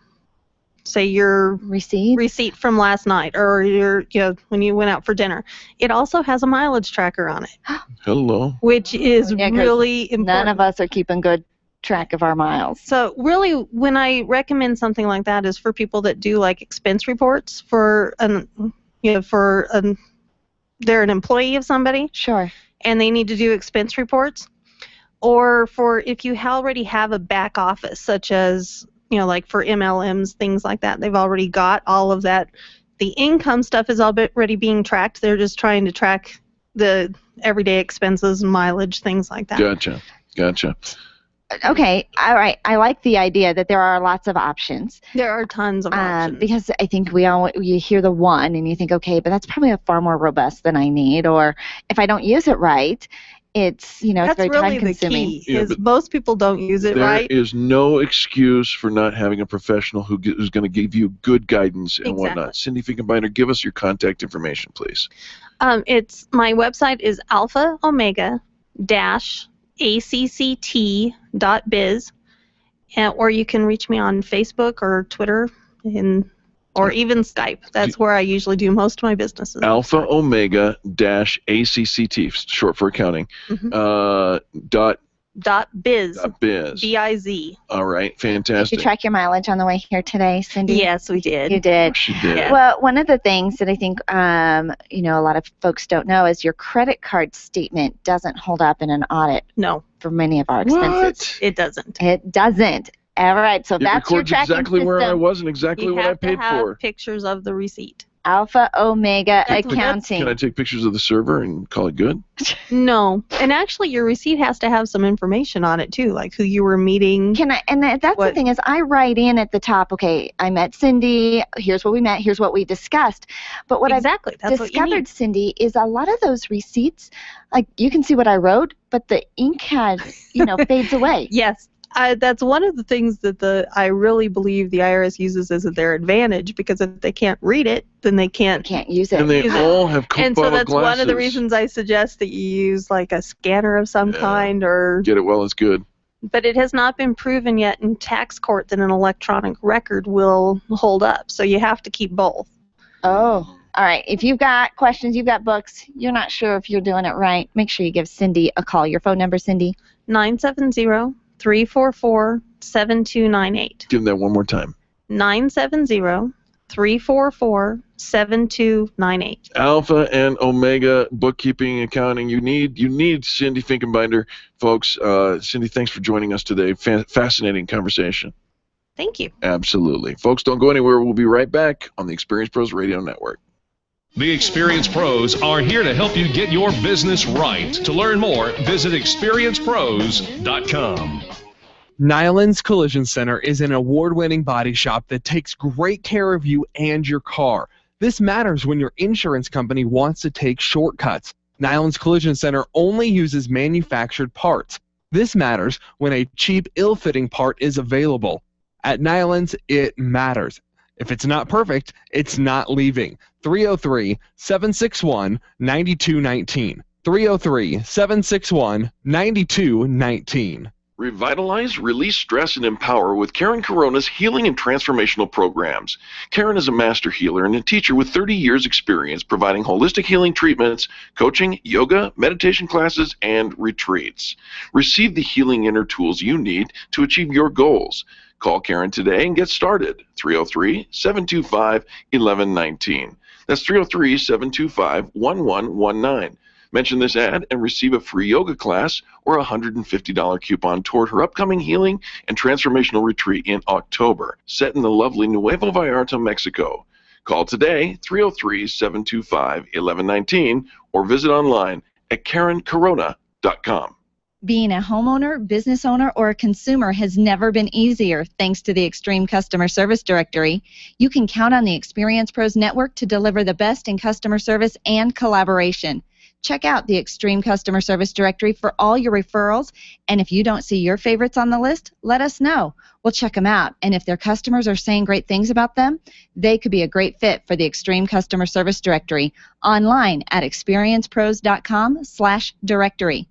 receipt from last night, or when you went out for dinner. It also has a mileage tracker on it. Hello. Which is really important. None of us are keeping good track of our miles. So really, when I recommend something like that, is for people that do like expense reports they're an employee of somebody. Sure. And they need to do expense reports, or for if you already have a back office, such as like for MLMs, things like that. They've already got all of that. The income stuff is already being tracked. They're just trying to track the everyday expenses and mileage, things like that. Gotcha. Okay, all right. I like the idea that there are lots of options. There are tons of options. Because I think you hear the one and you think, okay, but that's probably far more robust than I need, or if I don't use it right, it's it's very really time consuming. The key, is most people don't use it right. There is no excuse for not having a professional who's going to give you good guidance and whatnot. Cindy Finkenbinder, give us your contact information, please. It's my website is alpha-omega-acct.biz, or you can reach me on Facebook or Twitter or even Skype. That's where I usually do most of my businesses. Alpha Omega -ACCT, short for accounting, .biz. .biz. B-I-Z. All right, Did fantastic. you track your mileage on the way here today, Cindy? Yes, we did. You did. She did. Yeah. Well, one of the things that I think a lot of folks don't know is your credit card statement doesn't hold up in an audit. No. For many of our expenses. It doesn't. It doesn't. All right, so It that's your records tracking exactly system. where I was and exactly what I paid You have to for. have pictures of the receipt. Alpha Omega That's- Accounting. Can I take pictures of the server and call it good? No. And actually, your receipt has to have some information on it, too, like who you were meeting. That's the thing is I write in at the top, okay, I met Cindy, here's what we met, here's what we discussed. But what I've That's what you discovered, need. Cindy, is a lot of those receipts, like you can see what I wrote, but the ink had, fades away. Yes. That's one of the things that I really believe the IRS uses as their advantage, because if they can't read it, then they can't use it. And they all have Coke And so bottle that's one of the glasses. reasons I suggest that you use like a scanner of some kind, or. Get it while it's good. But it has not been proven yet in tax court that an electronic record will hold up. So you have to keep both. Oh. All right. If you've got questions, you've got books, you're not sure if you're doing it right, make sure you give Cindy a call. Your phone number, Cindy? 970-344-7298. Give them that one more time. 970-344-7298. Alpha and Omega bookkeeping, accounting. You need Cindy Finkenbinder, folks. Cindy, thanks for joining us today. Fascinating conversation. Thank you. Absolutely. Folks, don't go anywhere. We'll be right back on the Experience Pros Radio Network. The Experience Pros are here to help you get your business right. To learn more, visit experiencepros.com. Nyland's Collision Center is an award-winning body shop that takes great care of you and your car. This matters when your insurance company wants to take shortcuts. Nyland's Collision Center only uses manufactured parts. This matters when a cheap, ill-fitting part is available. At Nyland's, it matters. If it's not perfect, it's not leaving. 303-761-9219. 303-761-9219. Revitalize, release stress, and empower with Karen Corona's healing and transformational programs. Karen is a master healer and a teacher with 30 years experience providing holistic healing treatments, coaching, yoga, meditation classes, and retreats. Receive the healing inner tools you need to achieve your goals. Call Karen today and get started. 303-725-1119. That's 303-725-1119. Mention this ad and receive a free yoga class or a $150 coupon toward her upcoming healing and transformational retreat in October, set in the lovely Nuevo Vallarta, Mexico. Call today, 303-725-1119, or visit online at KarenCorona.com. Being a homeowner, business owner, or a consumer has never been easier thanks to the Extreme Customer Service Directory. You can count on the Experience Pros Network to deliver the best in customer service and collaboration. Check out the Extreme Customer Service Directory for all your referrals, and if you don't see your favorites on the list, let us know. We'll check them out, and if their customers are saying great things about them, they could be a great fit for the Extreme Customer Service Directory. Online at experiencepros.com/directory.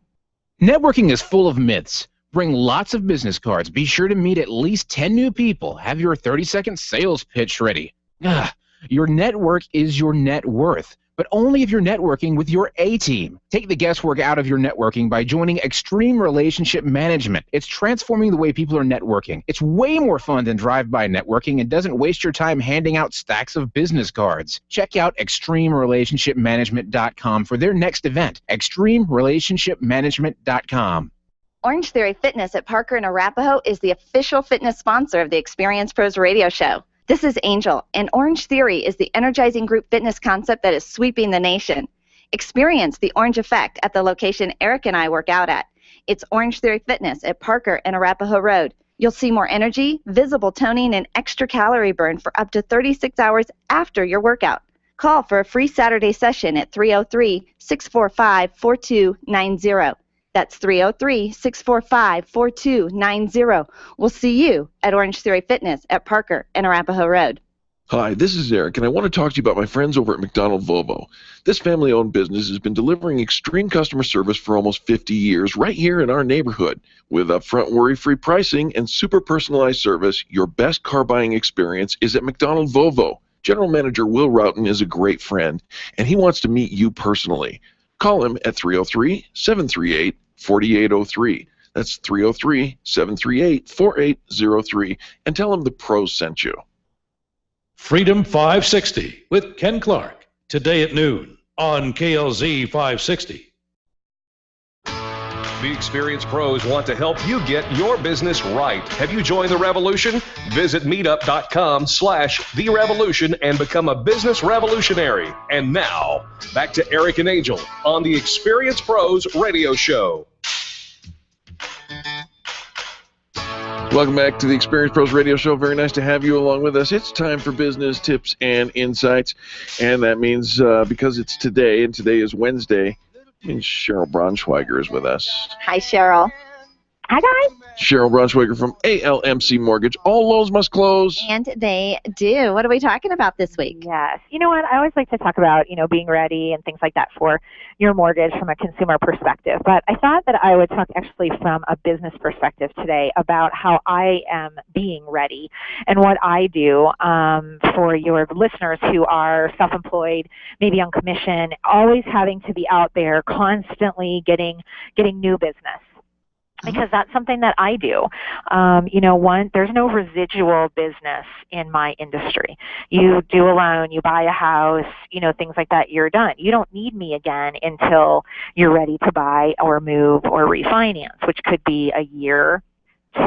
Networking is full of myths. Bring lots of business cards. Be sure to meet at least 10 new people. Have your 30-second sales pitch ready. Your network is your net worth, but only if you're networking with your A-team. Take the guesswork out of your networking by joining Extreme Relationship Management. It's transforming the way people are networking. It's way more fun than drive-by networking and doesn't waste your time handing out stacks of business cards. Check out ExtremeRelationshipManagement.com for their next event. ExtremeRelationshipManagement.com. Orange Theory Fitness at Parker and Arapahoe is the official fitness sponsor of the Experience Pros radio show. This is Angel, and Orange Theory is the energizing group fitness concept that is sweeping the nation. Experience the Orange Effect at the location Eric and I work out at. It's Orange Theory Fitness at Parker and Arapahoe Road. You'll see more energy, visible toning, and extra calorie burn for up to 36 hours after your workout. Call for a free Saturday session at 303-645-4290. That's 303-645-4290. We'll see you at Orange Theory Fitness at Parker and Arapahoe Road. Hi, this is Eric, and I want to talk to you about my friends over at McDonald Volvo. This family-owned business has been delivering extreme customer service for almost 50 years right here in our neighborhood. With upfront worry-free pricing and super personalized service, your best car buying experience is at McDonald Volvo. General Manager Will Roughton is a great friend, and he wants to meet you personally. Call him at 303-738-4803. That's 303-738-4803. And tell them the pros sent you. Freedom 560 with Ken Clark, today at noon on KLZ 560. The experienced pros want to help you get your business right. Have you joined the revolution? Visit meetup.com/therevolution and become a business revolutionary. And now, back to Eric and Angel on the Experienced Pros Radio Show. Welcome back to the Experience Pros Radio Show. Very nice to have you along with us. It's time for business tips and insights. And that means because it's today, and today is Wednesday, it means Cheryl Braunschweiger is with us. Hi, Cheryl. Hi, guys. Cheryl Braunschweiger from ALMC Mortgage. All loans must close. And they do. What are we talking about this week? Yes. You know what? I always like to talk about, being ready and things like that for your mortgage from a consumer perspective. But I thought that I would talk actually from a business perspective today about how I am being ready and what I do for your listeners who are self-employed, maybe on commission, always having to be out there constantly getting new business. Because that's something that I do. There's no residual business in my industry. You do a loan, you buy a house, things like that, you're done. You don't need me again until you're ready to buy or move or refinance, which could be a year,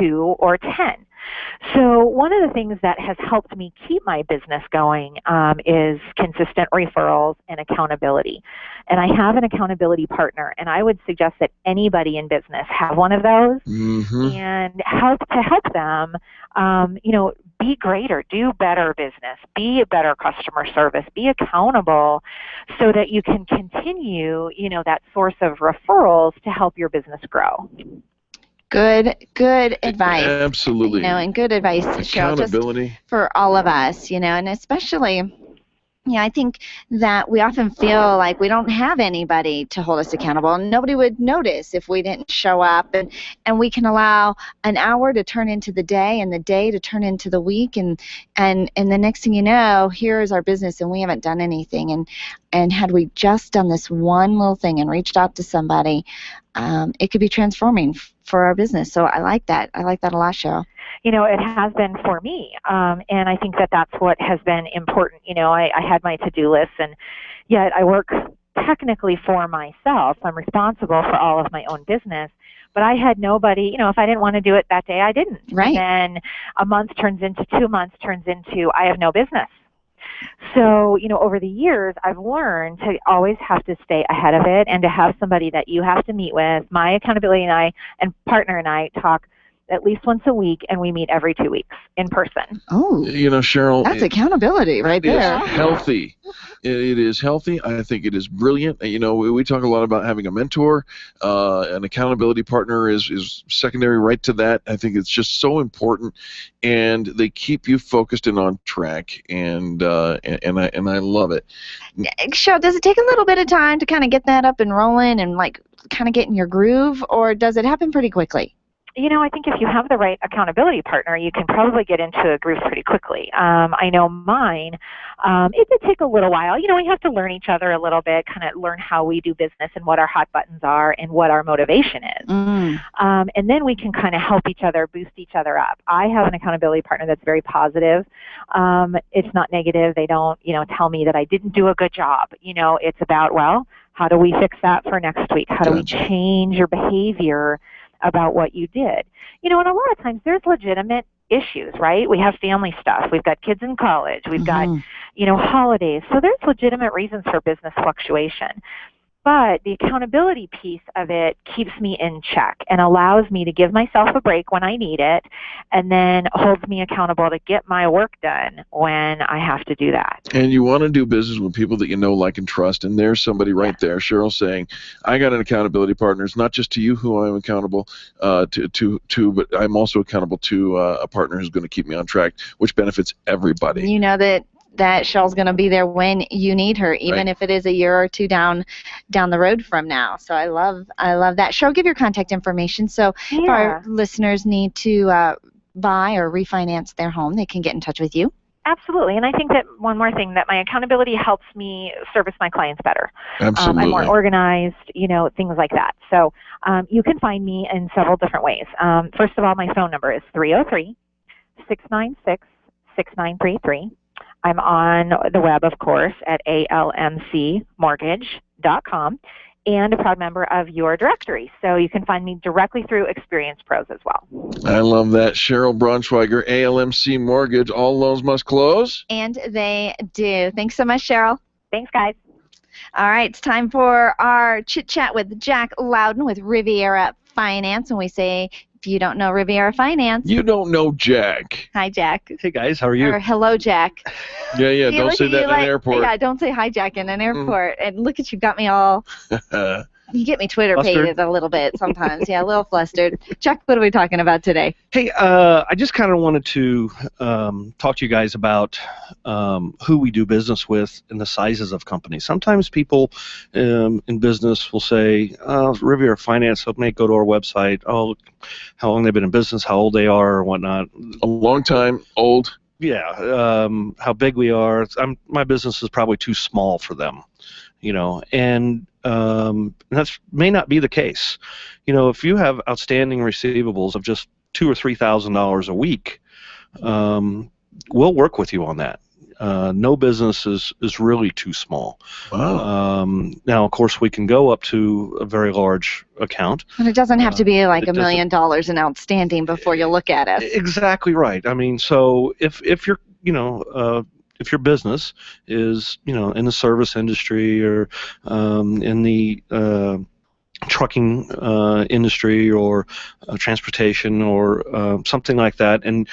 2, or 10. So one of the things that has helped me keep my business going is consistent referrals and accountability. And I have an accountability partner, and I would suggest that anybody in business have one of those and help them, be greater, do better business, be a better customer service, be accountable so that you can continue, that source of referrals to help your business grow. Good advice. Absolutely. And good advice, Cheryl, accountability just for all of us, and especially, I think that we often feel like we don't have anybody to hold us accountable, and nobody would notice if we didn't show up, and we can allow an hour to turn into the day and the day to turn into the week, and the next thing you know, here is our business and we haven't done anything, and had we just done this one little thing and reached out to somebody, it could be transforming for our business. So I like that. I like that a lot, Cheryl. It has been for me, and I think that that's what has been important. I had my to-do list, and yet I work technically for myself. I'm responsible for all of my own business, but I had nobody, if I didn't want to do it that day, I didn't. Right. And then a month turns into 2 months, turns into I have no business. So, over the years, I've learned to always have to stay ahead of it and to have somebody that you have to meet with. My accountability and partner and I talk at least once a week, and we meet every 2 weeks in person. Oh, Cheryl, that's accountability right there. It's healthy. It is healthy. I think it is brilliant. We talk a lot about having a mentor. An accountability partner is secondary right to that. I think it's just so important, and they keep you focused and on track. And I love it. Cheryl, does it take a little bit of time to kind of get that up and rolling and kind of get in your groove, or does it happen pretty quickly? I think if you have the right accountability partner, you can probably get into a groove pretty quickly. I know mine, it did take a little while. We have to learn each other a little bit, kind of learn how we do business and what our hot buttons are and what our motivation is. And then we can kind of help each other, boost each other up. I have an accountability partner that's very positive. It's not negative. They don't, tell me that I didn't do a good job. It's about, well, how do we fix that for next week? How do we change your behavior about what you did? And a lot of times there's legitimate issues, right? We have family stuff. We've got kids in college. We've got, holidays. So there's legitimate reasons for business fluctuation. But the accountability piece of it keeps me in check and allows me to give myself a break when I need it, and then holds me accountable to get my work done when I have to do that. And you want to do business with people that you know, like, and trust. And there's somebody right there, Cheryl, saying, I got an accountability partner. It's not just to you who I'm accountable to, but I'm also accountable to a partner who's going to keep me on track, which benefits everybody. You know that Cheryl's going to be there when you need her, even if it is a year or two down the road from now. So I love that. Cheryl, give your contact information. So if our listeners need to buy or refinance their home, they can get in touch with you. Absolutely, and I think that one more thing, that my accountability helps me service my clients better. Absolutely. I'm more organized, things like that. So you can find me in several different ways. First of all, my phone number is 303-696-6933. I'm on the web, of course, at almcmortgage.com. and a proud member of your directory. So you can find me directly through Experience Pros as well. I love that. Cheryl Braunschweiger, ALMC Mortgage. All loans must close. And they do. Thanks so much, Cheryl. Thanks, guys. All right, it's time for our chit-chat with Jack Loudon with Riviera Finance. And we say, if you don't know Riviera Finance... You don't know Jack. Hi, Jack. Hey, guys. How are you? Or hello, Jack. Yeah. Don't say that in an airport. Yeah, don't say hi, Jack, in an airport. And look at you, got me all... You get me Twitter-pated a little bit sometimes. Yeah, a little flustered. Chuck, what are we talking about today? Hey, I just kind of wanted to talk to you guys about who we do business with and the sizes of companies. Sometimes people in business will say, Riviera Finance, may go to our website. Oh, how long they've been in business, how old they are, or whatnot. A long time, old. Yeah, how big we are. My business is probably too small for them, and that may not be the case. If you have outstanding receivables of just $2,000 or $3,000 a week, we'll work with you on that. No business is really too small. Wow. Now, of course, we can go up to a very large account. And it doesn't have to be like $1 million in outstanding before you look at us. Exactly right. I mean, so if you're, if your business is, in the service industry or in the trucking industry or transportation or something like that, and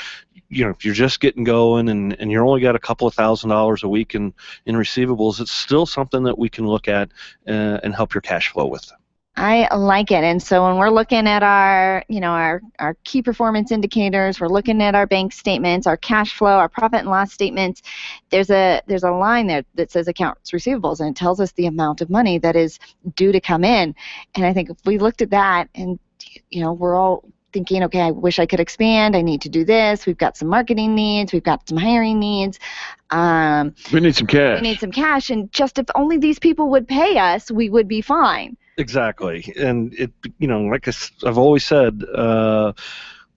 if you're just getting going and you're only got a couple of $1,000s a week in receivables, it's still something that we can look at and help your cash flow with. I like it. And so when we're looking at our key performance indicators, we're looking at our bank statements, our cash flow, our profit and loss statements, there's a line there that says accounts receivables, and it tells us the amount of money that is due to come in. And I think if we looked at that and, we're all thinking, okay, I wish I could expand, I need to do this, we've got some marketing needs, we've got some hiring needs. We need some cash. We need some cash, and just if only these people would pay us, we would be fine. Exactly, and it, like I've always said,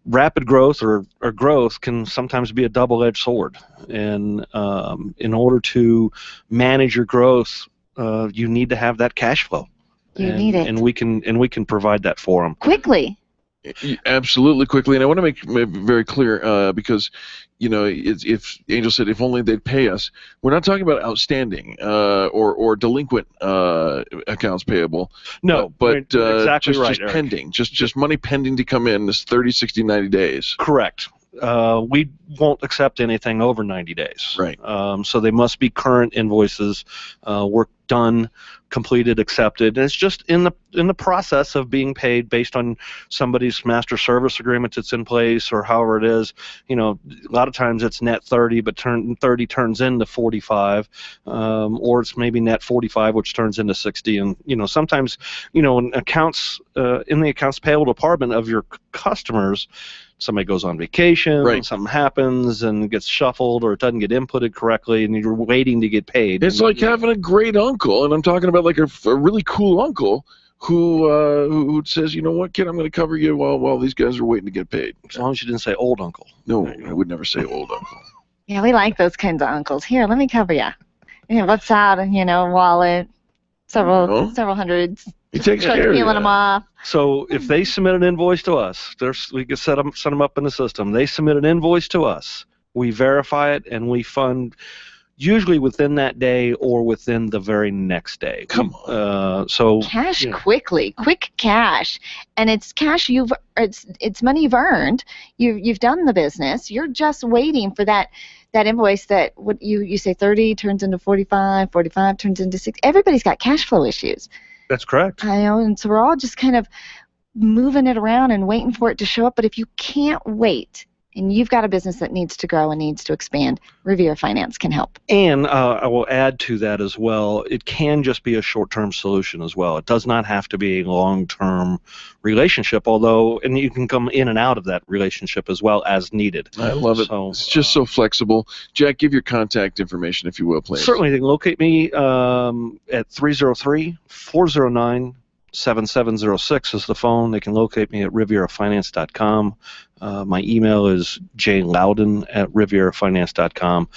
rapid growth or growth can sometimes be a double-edged sword, and in order to manage your growth, you need to have that cash flow. You need it, and we can provide that for them quickly. Absolutely quickly, and I want to make very clear because if Angel said if only they'd pay us, we're not talking about outstanding or delinquent accounts payable. No, but exactly just, right, just Eric. pending, just money pending to come in. This 30, 60, 90 days. Correct. We won't accept anything over 90 days. Right. So they must be current invoices, work done, completed, accepted, and it's just in the process of being paid based on somebody's master service agreement that's in place or however it is. A lot of times it's net 30, but 30 turns into 45, or it's maybe net 45, which turns into 60, and sometimes in accounts in the accounts payable department of your customers, somebody goes on vacation, right. Something happens and gets shuffled, or it doesn't get inputted correctly, and you're waiting to get paid. It's like having a great uncle, and I'm talking about like a really cool uncle who says, you know what, kid, I'm going to cover you while these guys are waiting to get paid. As long as you didn't say old uncle. No, I would never say old uncle. Yeah, we like those kinds of uncles. Here, let me cover you. What's out? Wallet, several hundreds. He takes care of peeling you. them off. So if they submit an invoice to us, we can set them up in the system. They submit an invoice to us. We verify it, and we fund usually within that day or within the very next day. Come on. So cash quickly, quick cash, and it's cash it's money you've earned. You've done the business. You're just waiting for that invoice that what you say 30 turns into 45, 45 turns into 60. Everybody's got cash flow issues. That's correct. I know, and so we're all just kind of moving it around and waiting for it to show up. But if you can't wait and you've got a business that needs to grow and needs to expand, Riviera Finance can help. And I will add to that as well, it can just be a short-term solution as well. It does not have to be a long-term relationship, although, and you can come in and out of that relationship as well as needed. I love it. So, it's just so flexible. Jack, give your contact information, if you will, please. Certainly, they can locate me at 303-409-7706 is the phone. They can locate me at riverafinance.com. My email is jloudon@riverafinance.com.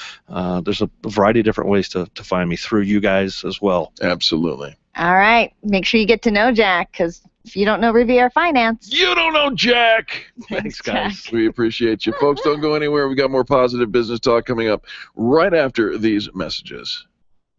There's a variety of different ways to find me through you guys as well. Absolutely. All right. Make sure you get to know Jack, because if you don't know Riviera Finance, you don't know Jack. Thanks, guys. We appreciate you. Folks, don't go anywhere. We got more positive business talk coming up right after these messages.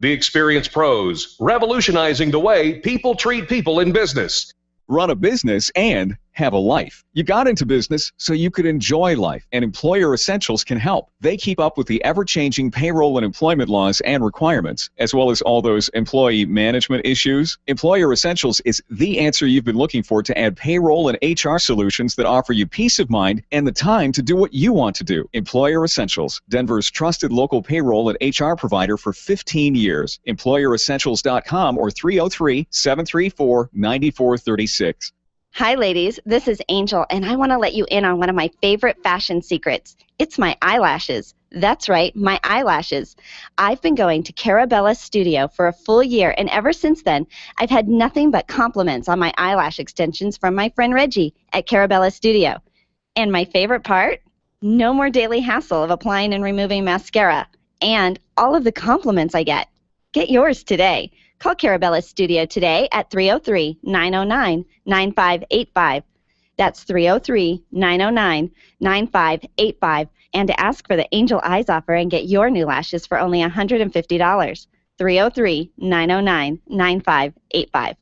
The Experience Pros, revolutionizing the way people treat people in business. Run a business and have a life. You got into business so you could enjoy life, and Employer Essentials can help. They keep up with the ever-changing payroll and employment laws and requirements, as well as all those employee management issues. Employer Essentials is the answer you've been looking for to add payroll and HR solutions that offer you peace of mind and the time to do what you want to do. Employer Essentials, Denver's trusted local payroll and HR provider for 15 years. EmployerEssentials.com or 303-734-9436. Hi, ladies. This is Angel, and I want to let you in on one of my favorite fashion secrets. It's my eyelashes. That's right, my eyelashes. I've been going to Carabella's studio for a full year, and ever since then, I've had nothing but compliments on my eyelash extensions from my friend Reggie at Carabella's studio. And my favorite part? No more daily hassle of applying and removing mascara, and all of the compliments I get. Get yours today. Call Carabella's studio today at 303-909-9585. That's 303-909-9585. And to ask for the Angel Eyes offer and get your new lashes for only $150. 303-909-9585.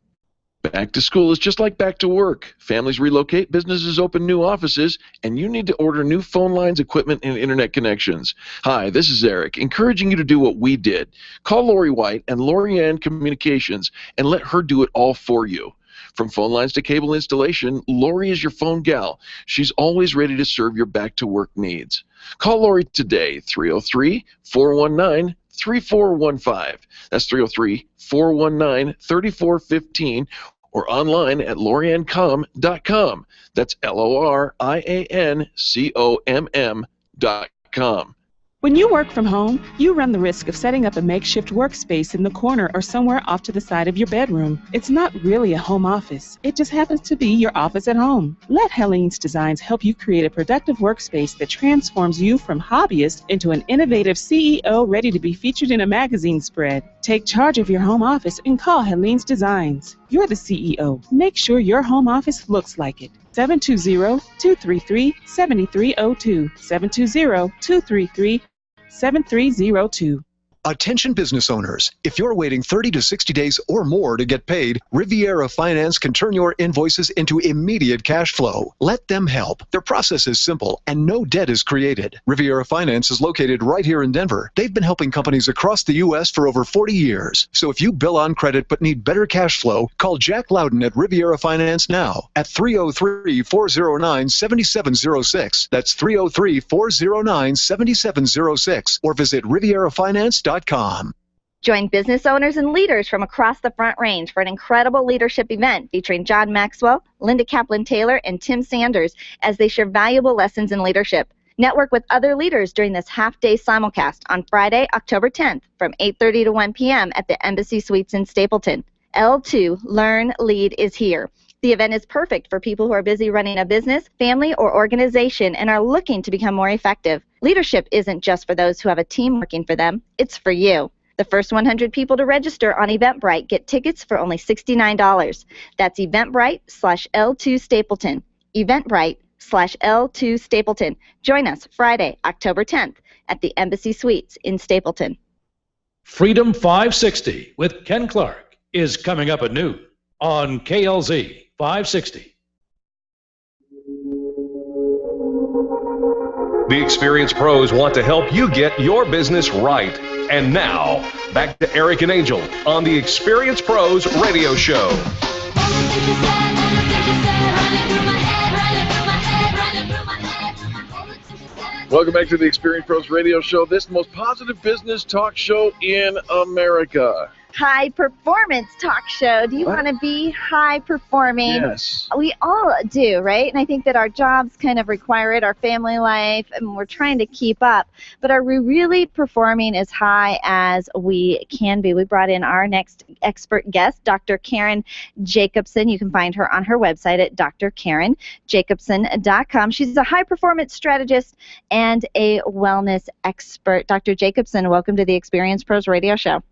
Back to school is just like back to work. Families relocate, businesses open new offices, and you need to order new phone lines, equipment, and internet connections. Hi, this is Eric, encouraging you to do what we did. Call Lori White and Lorianne Communications and let her do it all for you. From phone lines to cable installation, Lori is your phone gal. She's always ready to serve your back-to-work needs. Call Lori today, 303-419-3415. That's 303-419-3415, or online at loriancom.com. That's LORIANCOMM.com. When you work from home, you run the risk of setting up a makeshift workspace in the corner or somewhere off to the side of your bedroom. It's not really a home office. It just happens to be your office at home. Let Helene's Designs help you create a productive workspace that transforms you from hobbyist into an innovative CEO ready to be featured in a magazine spread. Take charge of your home office and call Helene's Designs. You're the CEO. Make sure your home office looks like it. 720-233-7302. 720-233-7302. Attention business owners, if you're waiting 30 to 60 days or more to get paid, Riviera Finance can turn your invoices into immediate cash flow. Let them help. Their process is simple and no debt is created. Riviera Finance is located right here in Denver. They've been helping companies across the U.S. for over 40 years. So if you bill on credit but need better cash flow, call Jack Loudon at Riviera Finance now at 303-409-7706. That's 303-409-7706 or visit riverafinance.com. Join business owners and leaders from across the Front Range for an incredible leadership event featuring John Maxwell, Linda Kaplan-Taylor, and Tim Sanders as they share valuable lessons in leadership. Network with other leaders during this half-day simulcast on Friday, October 10th from 8:30 to 1 p.m. at the Embassy Suites in Stapleton. L2 Learn Lead is here. The event is perfect for people who are busy running a business, family, or organization and are looking to become more effective. Leadership isn't just for those who have a team working for them, it's for you. The first 100 people to register on Eventbrite get tickets for only $69. That's Eventbrite/L2 Stapleton. Eventbrite/L2 Stapleton. Join us Friday, October 10th at the Embassy Suites in Stapleton. Freedom 560 with Ken Clark is coming up at noon on KLZ 560. The Experience Pros want to help you get your business right. And now, back to Eric and Angel on the Experience Pros radio show. Welcome back to the Experience Pros Radio Show. This is the most positive business talk show in America. High performance talk show. Do you want to be high performing? Yes. We all do, right? And I think that our jobs kind of require it, our family life, and we're trying to keep up. But are we really performing as high as we can be? We brought in our next expert guest, Dr. Karen Jacobson. You can find her on her website at drkarenjacobson.com. She's a high performance strategist and a wellness expert. Dr. Jacobson, welcome to the Experience Pros Radio Show.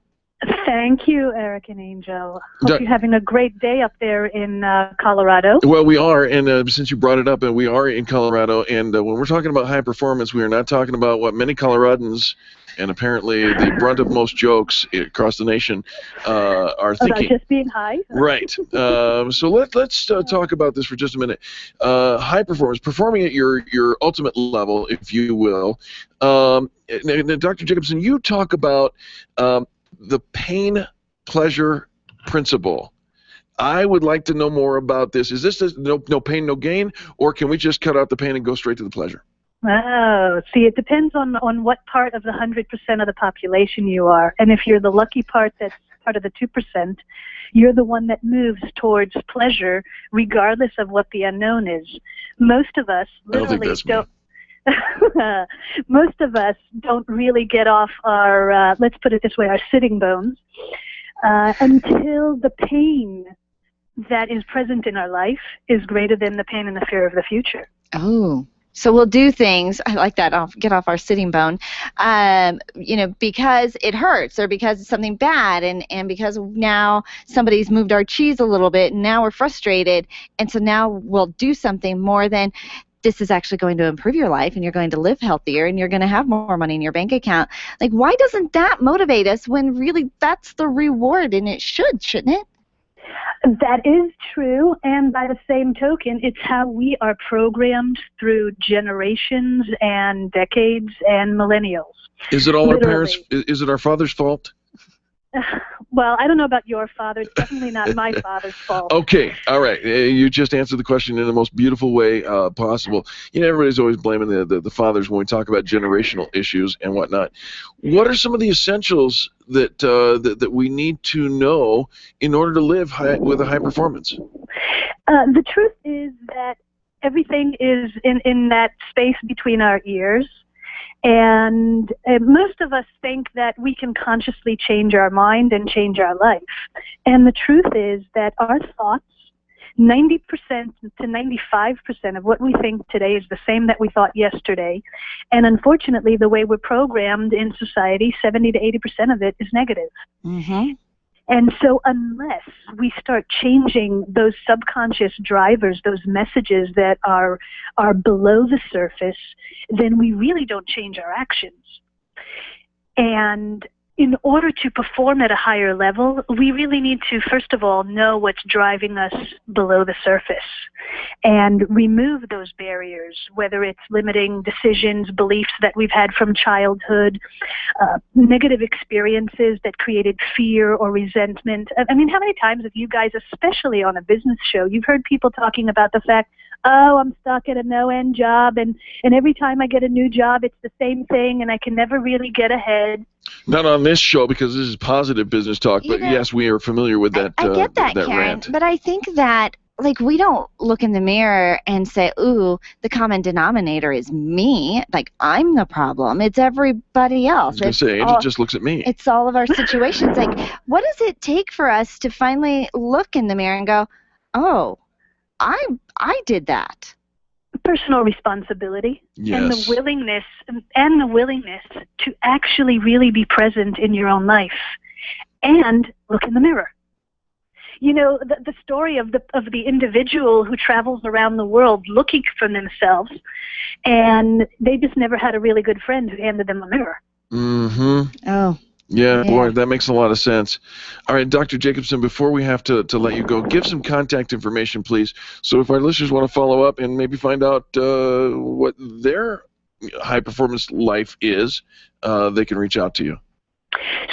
Thank you, Eric and Angel. Hope you're having a great day up there in Colorado. Well, we are, and since you brought it up, and we are in Colorado, and when we're talking about high performance, we are not talking about what many Coloradans, and apparently the brunt of most jokes across the nation, are thinking. About just being high? Right. So let's talk about this for just a minute. High performance, performing at your ultimate level, if you will. Dr. Jacobson, you talk about the pain-pleasure principle. I would like to know more about this. Is this no pain, no gain, or can we just cut out the pain and go straight to the pleasure? Oh, see, it depends on what part of the 100% of the population you are. And if you're the lucky part that's part of the 2%, you're the one that moves towards pleasure regardless of what the unknown is. Most of us literally don't. Most of us don't really get off our, let's put it this way, our sitting bones until the pain that is present in our life is greater than the pain and the fear of the future. Oh, so we'll do things, I like that, get off our sitting bone, because it hurts or because it's something bad and because now somebody's moved our cheese a little bit and now we're frustrated, and so now we'll do something more than this is actually going to improve your life and you're going to live healthier and you're going to have more money in your bank account. Like, why doesn't that motivate us when really that's the reward, and it should, shouldn't it? That is true, and by the same token, it's how we are programmed through generations and decades and millennials. Is it all our parents? Is it our father's fault? Well, I don't know about your father. It's definitely not my father's fault. Okay, all right. You just answered the question in the most beautiful way possible. Everybody's always blaming the fathers when we talk about generational issues and whatnot. What are some of the essentials that we need to know in order to live with a high performance? The truth is that everything is in that space between our ears. And most of us think that we can consciously change our mind and change our life. And the truth is that our thoughts, 90% to 95% of what we think today is the same that we thought yesterday. And unfortunately, the way we're programmed in society, 70 to 80% of it is negative. Mm-hmm. And so unless we start changing those subconscious drivers, those messages that are below the surface, then we really don't change our actions. And in order to perform at a higher level, we really need to, first of all, know what's driving us below the surface and remove those barriers, whether it's limiting decisions, beliefs that we've had from childhood, negative experiences that created fear or resentment. I mean, how many times have you guys, especially on a business show, you've heard people talking about the fact, oh, I'm stuck at a no-end job, and every time I get a new job, it's the same thing, and I can never really get ahead. Not on this show, because this is positive business talk, but yes, we are familiar with that. I get that, Karen, rant. but I think that, like, we don't look in the mirror and say, ooh, the common denominator is me, like, I'm the problem. It's everybody else. I was going to say, Angel just looks at me. It's all of our situations. Like, what does it take for us to finally look in the mirror and go, oh, I did that? Personal responsibility. Yes. And the willingness to actually really be present in your own life and look in the mirror. You know, the story of the individual who travels around the world looking for themselves, and they just never had a really good friend who handed them a mirror. Mm-hmm. Oh. Yeah, boy, that makes a lot of sense. All right, Dr. Jacobson, before we have to let you go, give some contact information, please. So if our listeners want to follow up and maybe find out what their high-performance life is, they can reach out to you.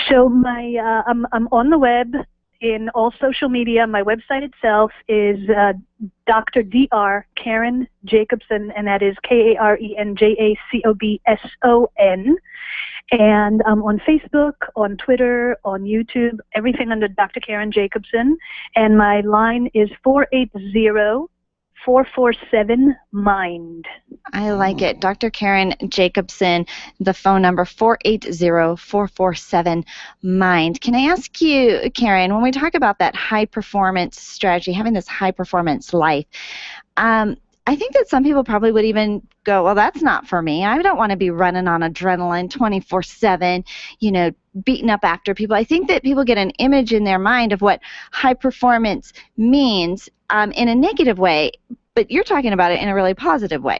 So I'm on the web in all social media. My website itself is Dr. Karen Jacobson, and that is KarenJacobson. And on Facebook, on Twitter, on YouTube, everything under Dr. Karen Jacobson. And my line is 480-447-MIND. I like it. Dr. Karen Jacobson, the phone number 480-447-MIND. Can I ask you, Karen, when we talk about that high-performance strategy, having this high-performance life, I think that some people probably would even go, well, that's not for me. I don't want to be running on adrenaline 24/7, beating up after people. I think that people get an image in their mind of what high performance means in a negative way, but you're talking about it in a really positive way.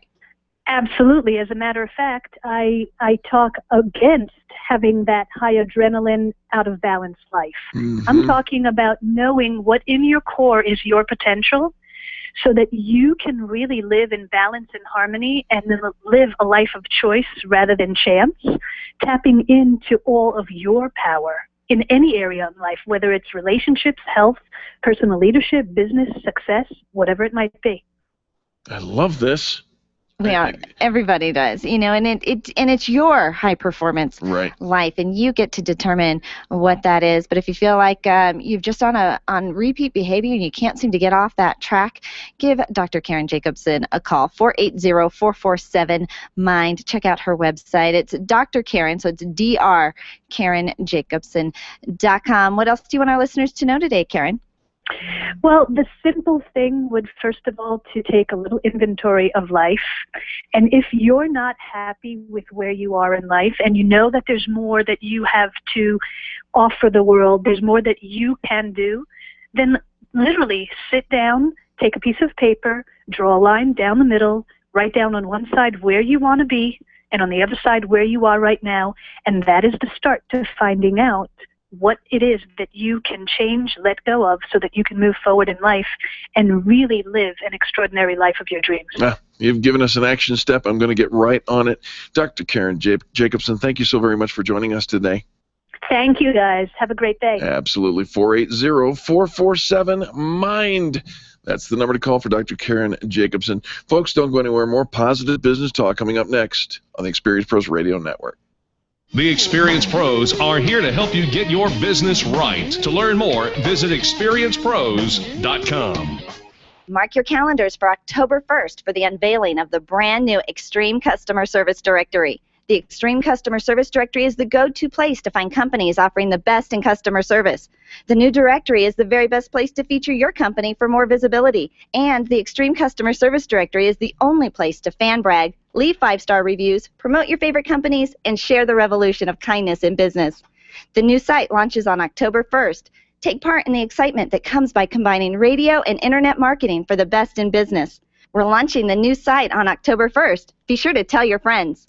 Absolutely. As a matter of fact, I talk against having that high adrenaline, out of balance life. I'm talking about knowing what in your core is your potential, so that you can really live in balance and harmony and then live a life of choice rather than chance, tapping into all of your power in any area of life, whether it's relationships, health, personal leadership, business, success, whatever it might be. I love this. Yeah, everybody does, and it's your high performance life, and you get to determine what that is. But if you feel like you've just on repeat behavior and you can't seem to get off that track, give Dr. Karen Jacobson a call, 480-447-MIND. Check out her website. It's Dr. Karen, so it's drkarenjacobson.com. What else do you want our listeners to know today, Karen? Well, the simple thing would, first of all, to take a little inventory of life. And if you're not happy with where you are in life and you know that there's more that you have to offer the world, there's more that you can do, then literally sit down, take a piece of paper, draw a line down the middle, write down on one side where you want to be and on the other side where you are right now. And that is the start to finding out what it is that you can change, let go of, so that you can move forward in life and really live an extraordinary life of your dreams. You've given us an action step. I'm going to get right on it. Dr. Karen Jacobson, thank you so very much for joining us today. Thank you, guys. Have a great day. Absolutely. 480-447-MIND. That's the number to call for Dr. Karen Jacobson. Folks, don't go anywhere. More positive business talk coming up next on the Experience Pros Radio Network. The Experience Pros are here to help you get your business right. To learn more, visit experiencepros.com. Mark your calendars for October 1st for the unveiling of the brand new Extreme Customer Service Directory. The Extreme Customer Service Directory is the go-to place to find companies offering the best in customer service. The new directory is the very best place to feature your company for more visibility. And the Extreme Customer Service Directory is the only place to fan brag, leave 5-star reviews, promote your favorite companies, and share the revolution of kindness in business. The new site launches on October 1st. Take part in the excitement that comes by combining radio and internet marketing for the best in business. We're launching the new site on October 1st. Be sure to tell your friends.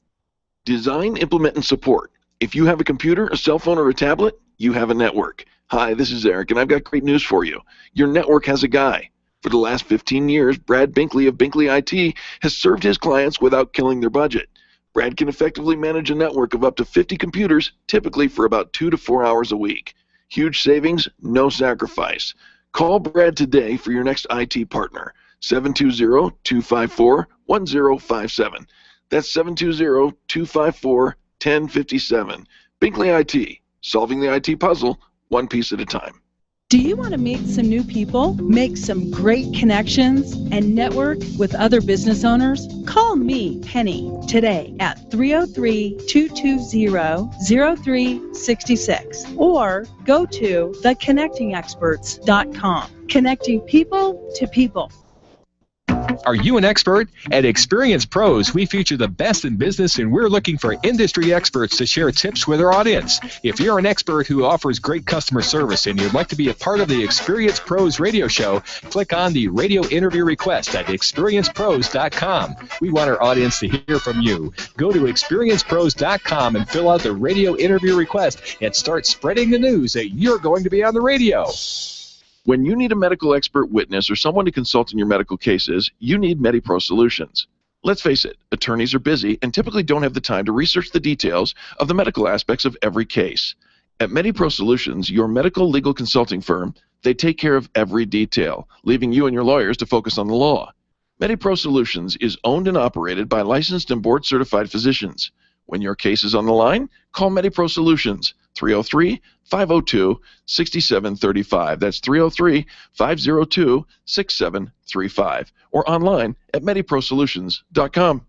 Design, implement, and support. If you have a computer, a cell phone, or a tablet, you have a network. Hi, this is Eric, and I've got great news for you. Your network has a guy. For the last 15 years, Brad Binkley of Binkley IT has served his clients without killing their budget. Brad can effectively manage a network of up to 50 computers, typically for about 2 to 4 hours a week. Huge savings, no sacrifice. Call Brad today for your next IT partner, 720-254-1057. That's 720-254-1057. Binkley IT, solving the IT puzzle, one piece at a time. Do you want to meet some new people, make some great connections, and network with other business owners? Call me, Penny, today at 303-220-0366 or go to theconnectingexperts.com. Connecting people to people. Are you an expert? At Experience Pros, we feature the best in business, and we're looking for industry experts to share tips with our audience. If you're an expert who offers great customer service and you'd like to be a part of the Experience Pros radio show, click on the radio interview request at experiencepros.com. We want our audience to hear from you. Go to experiencepros.com and fill out the radio interview request and start spreading the news that you're going to be on the radio. When you need a medical expert witness or someone to consult in your medical cases, you need MediPro Solutions. Let's face it, attorneys are busy and typically don't have the time to research the details of the medical aspects of every case. At MediPro Solutions, your medical legal consulting firm, they take care of every detail, leaving you and your lawyers to focus on the law. MediPro Solutions is owned and operated by licensed and board-certified physicians. When your case is on the line, call MediPro Solutions, 303-502-6735. That's 303-502-6735. Or online at mediprosolutions.com.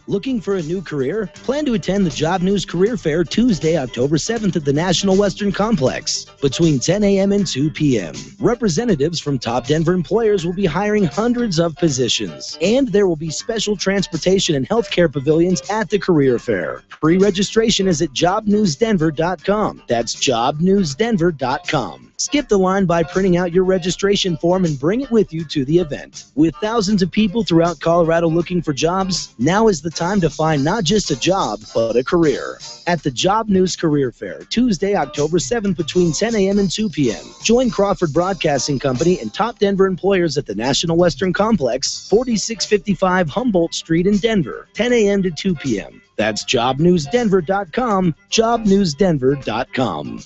Looking for a new career? Plan to attend the Job News Career Fair Tuesday, October 7th at the National Western Complex between 10 a.m. and 2 p.m. Representatives from top Denver employers will be hiring hundreds of positions, and there will be special transportation and healthcare pavilions at the career fair. Pre-registration is at jobnewsdenver.com. That's jobnewsdenver.com. Skip the line by printing out your registration form and bring it with you to the event. With thousands of people throughout Colorado looking for jobs, now is the time to find not just a job, but a career. At the Job News Career Fair, Tuesday, October 7th between 10 a.m. and 2 p.m. Join Crawford Broadcasting Company and top Denver employers at the National Western Complex, 4655 Humboldt Street in Denver, 10 a.m. to 2 p.m. That's jobnewsdenver.com, jobnewsdenver.com.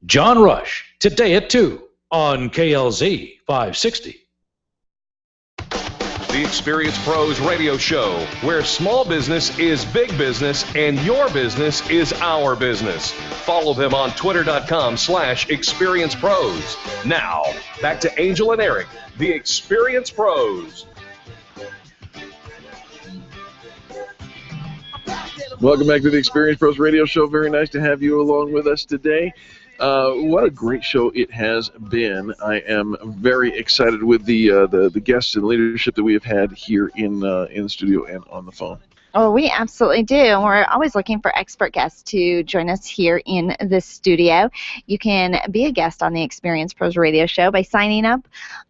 John Rush, today at 2 on KLZ 560. The Experience Pros radio show, where small business is big business and your business is our business. Follow them on twitter.com/experiencepros. Now, back to Angel and Eric, the Experience Pros. Welcome back to the Experience Pros radio show. Very nice to have you along with us today. What a great show it has been. I am very excited with the guests and leadership that we have had here in the studio and on the phone. Oh, we absolutely do. And we're always looking for expert guests to join us here in the studio. You can be a guest on the Experience Pros radio show by signing up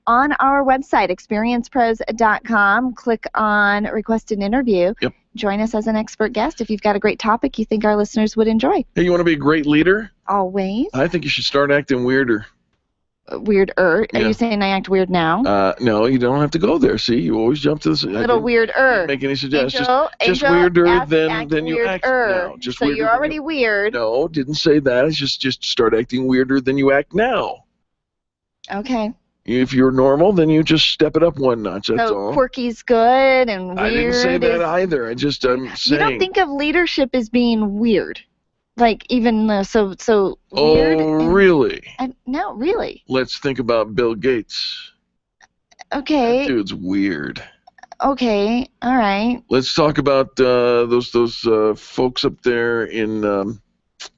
on our website, experiencepros.com. Click on Request an Interview. Yep. Join us as an expert guest if you've got a great topic you think our listeners would enjoy. Hey, you want to be a great leader? Always. I think you should start acting weirder. Weirder. Yeah. Are you saying I act weird now? No, you don't have to go there. See, you always jump to this. Little weirder. Make any suggestions? Angel, just weirder act than you act now. Just so weirder you're already weird. No, didn't say that. It's just start acting weirder than you act now. Okay. If you're normal, then you just step it up one notch. That's so all. Quirky's good and weird. I didn't say that either. I'm saying. You don't think of leadership as being weird, like even so weird. Oh, really? No, really. Let's think about Bill Gates. Okay. That dude's weird. Okay. All right. Let's talk about those folks up there in.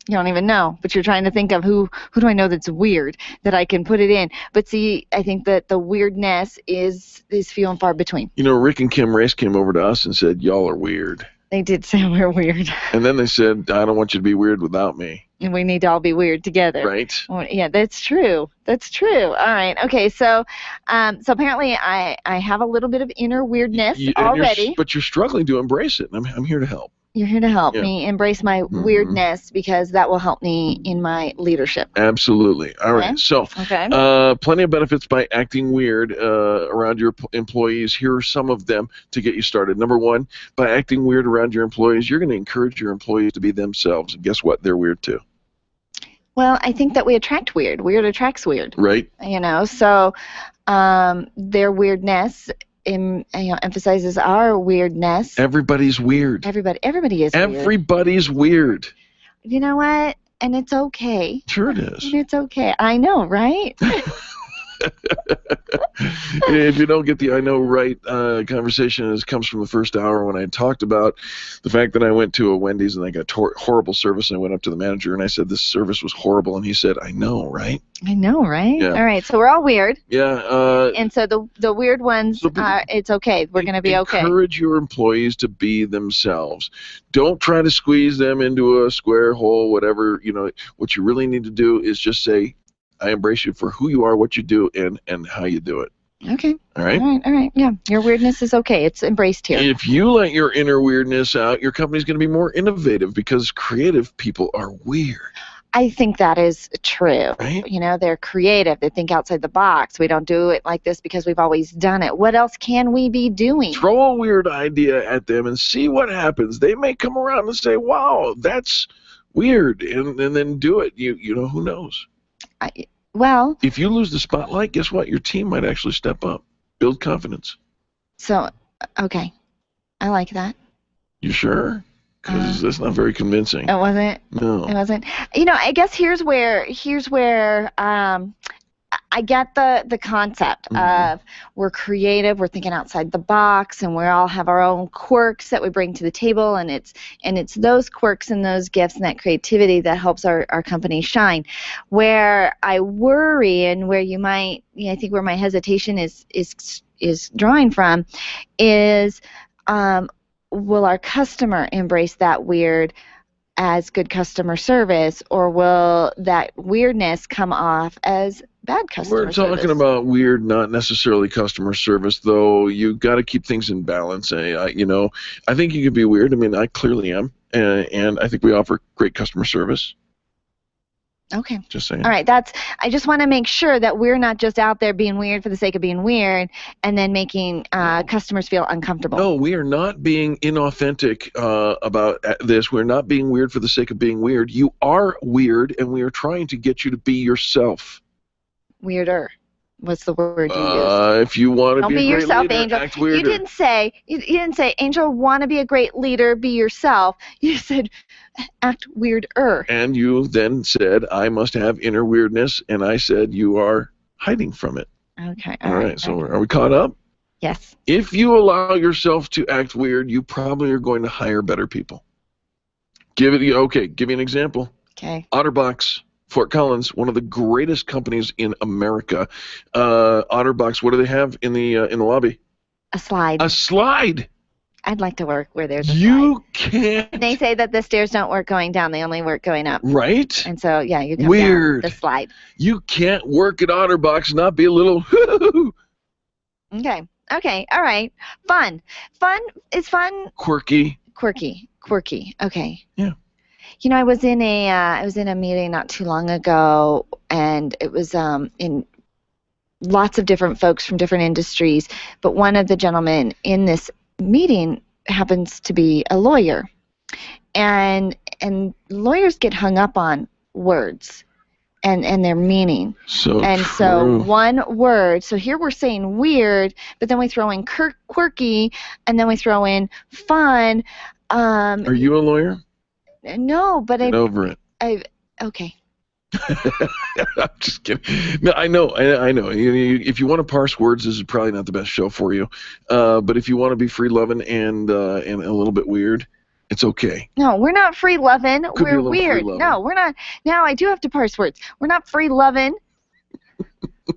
You don't even know, but you're trying to think of who do I know that's weird that I can put it in. But see, I think that the weirdness is few and far between. You know, Rick and Kim Race came over to us and said, "Y'all are weird." They did say we're weird. And then they said, "I don't want you to be weird without me." And we need to all be weird together. Right. Well, yeah, that's true. That's true. All right. Okay. So, apparently I have a little bit of inner weirdness already. But you're struggling to embrace it. I'm here to help. You're here to help me embrace my weirdness because that will help me in my leadership. Absolutely. All right. So, plenty of benefits by acting weird around your employees. Here are some of them to get you started. Number one, by acting weird around your employees, you're going to encourage your employees to be themselves. And guess what? They're weird too. Well, I think that we attract weird. Weird attracts weird. Right. You know, so their weirdness emphasizes our weirdness. Everybody's weird. Everybody is weird. Everybody's weird. You know what? And it's okay. Sure it is. And it's okay. I know, right? If you don't get the I know right conversation, it comes from the first hour when I talked about the fact that I went to a Wendy's and they got horrible service, and I went up to the manager and I said, "This service was horrible," and he said, "I know, right?" I know, right? Yeah. All right, so we're all weird. Yeah. And so the weird ones, it's okay. We're going to be okay. Encourage your employees to be themselves. Don't try to squeeze them into a square hole, whatever. You know, what you really need to do is just say, "I embrace you for who you are, what you do, and how you do it." Okay. All right? All right. Yeah. Your weirdness is okay. It's embraced here. If you let your inner weirdness out, your company's going to be more innovative because creative people are weird. I think that is true. Right? You know, they're creative. They think outside the box. We don't do it like this because we've always done it. What else can we be doing? Throw a weird idea at them and see what happens. They may come around and say, "Wow, that's weird, and then do it. You know, who knows? Well, if you lose the spotlight, guess what? Your team might actually step up, build confidence. So, okay, I like that. You sure? Because that's not very convincing. It wasn't. No. It wasn't. You know, I guess here's where I get the concept of we're creative, we're thinking outside the box, and we all have our own quirks that we bring to the table, and it's those quirks and those gifts and that creativity that helps our company shine. Where I worry and where you might, I think where my hesitation is drawing from is, will our customer embrace that weird as good customer service, or will that weirdness come off as bad customer service? We're talking about weird, not necessarily customer service, though. You got to keep things in balance. I think you can be weird. I mean, I clearly am, and I think we offer great customer service. Okay. Just saying. All right. I just want to make sure that we're not just out there being weird for the sake of being weird and then making customers feel uncomfortable. No, we are not being inauthentic about this. We're not being weird for the sake of being weird. You are weird, and we are trying to get you to be yourself. Weirder. What's the word you used? If you want to be a great yourself, leader, Angel. Act weirder. You didn't say, Angel, want to be a great leader, be yourself. You said, act weirder. And you then said, I must have inner weirdness, and I said, you are hiding from it. Okay. All right. So are we caught up? Yes. If you allow yourself to act weird, you probably are going to hire better people. Give you an example. Okay. OtterBox. Fort Collins, one of the greatest companies in America. OtterBox, what do they have in the lobby? A slide. A slide. I'd like to work where there's a slide. You can't. They say that the stairs don't work going down; they only work going up. Right. And so, yeah, you come Weird. down the slide. You can't work at OtterBox and not be a little. Okay. Okay. All right. Fun. Fun is fun. Quirky. Okay. Yeah. You know, I was in a meeting not too long ago, and it was in lots of different folks from different industries. But one of the gentlemen in this meeting happens to be a lawyer, and lawyers get hung up on words and their meaning. So One word. So here we're saying weird, but then we throw in quirky, and then we throw in fun. Are you a lawyer? No, but Get over it. Okay. I'm just kidding. No, I know. If you want to parse words, this is probably not the best show for you. But if you want to be free-loving and a little bit weird, it's okay. No, we're not free-loving. We're weird. free-loving. No, we're not. Now I do have to parse words. We're not free-loving.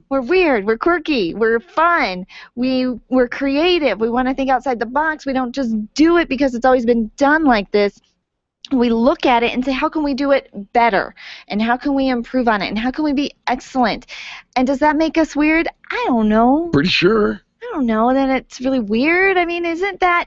We're weird. We're quirky. We're fun. We're creative. We want to think outside the box. We don't just do it because it's always been done like this. We look at it and say, how can we do it better? And how can we improve on it? And how can we be excellent? And does that make us weird? I don't know. Pretty sure. I don't know that it's really weird. I mean, isn't that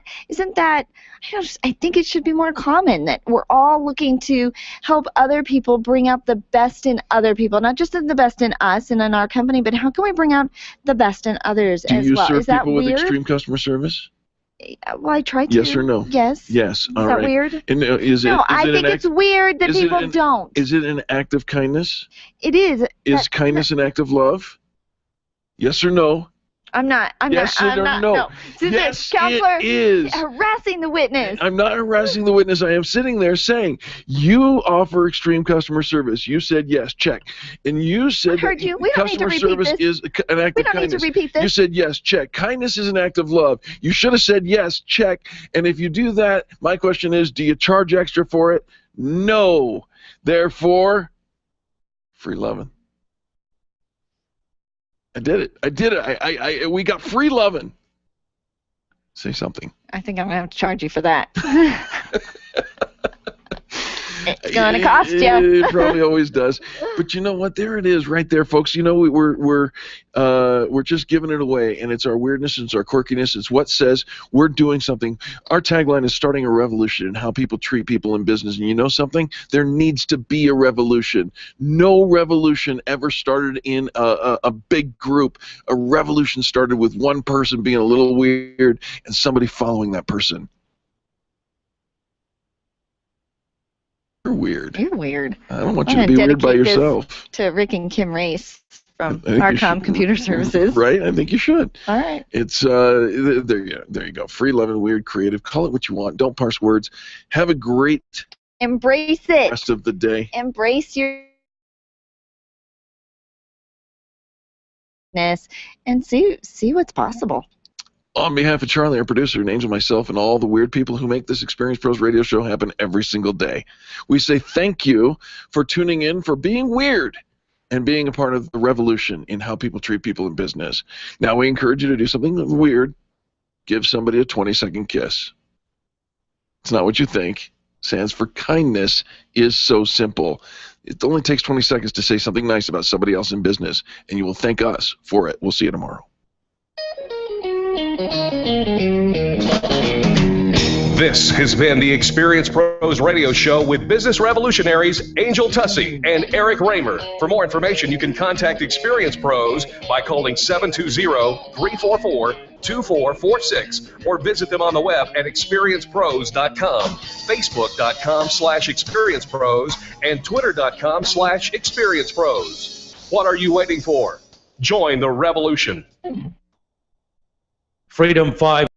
I think it should be more common that we're all looking to help other people bring out the best in other people, not just the best in us and in our company, but how can we bring out the best in others as well? Do you serve Is that people with weird? extreme customer service? Well, I try to. Yes or no? Yes. Yes. Is that weird? And, I think it's weird that people don't. Is it an act of kindness? It is. Is kindness an act of love? Yes or no? I'm not. Yes or no? No. Yes, Counselor, it is. harassing the witness. I'm not harassing the witness. I am sitting there saying, you offer extreme customer service. You said yes, check. And you said heard you. We don't need to customer repeat service this. is an act We of don't need kindness. to repeat this. You said yes, check. Kindness is an act of love. You should have said yes, check. And if you do that, my question is, do you charge extra for it? No. Therefore, free loving. I did it. We got free loving. Say something. I think I'm going to have to charge you for that. It's going to cost you. It probably always does. But you know what? There it is right there, folks. You know, we're just giving it away, and it's our weirdness, it's our quirkiness, it's what says we're doing something. Our tagline is starting a revolution in how people treat people in business. And you know something? There needs to be a revolution. No revolution ever started in a big group. A revolution started with one person being a little weird and somebody following that person. You're weird. You're weird. I don't want you to be weird by yourself. To Rick and Kim Race from I think you Arcom should. Computer Services. Right? I think you should. All right. It's there you go. Free, loving, weird, creative. Call it what you want. Don't parse words. Have a great Embrace it. rest of the day. Embrace your and see what's possible. On behalf of Charlie, our producer, and Angel, myself, and all the weird people who make this Experience Pros radio show happen every single day, we say thank you for tuning in, for being weird, and being a part of the revolution in how people treat people in business. Now we encourage you to do something weird. Give somebody a 20-second kiss. It's not what you think. Stands for kindness is so simple. It only takes 20 seconds to say something nice about somebody else in business, and you will thank us for it. We'll see you tomorrow. This has been the Experience Pros radio show with business revolutionaries Angel Tussey and Eric Raymer. For more information, you can contact Experience Pros by calling 720-344-2446 or visit them on the web at experiencepros.com, facebook.com/experiencepros, and twitter.com/experiencepros. What are you waiting for? Join the revolution. Freedom 5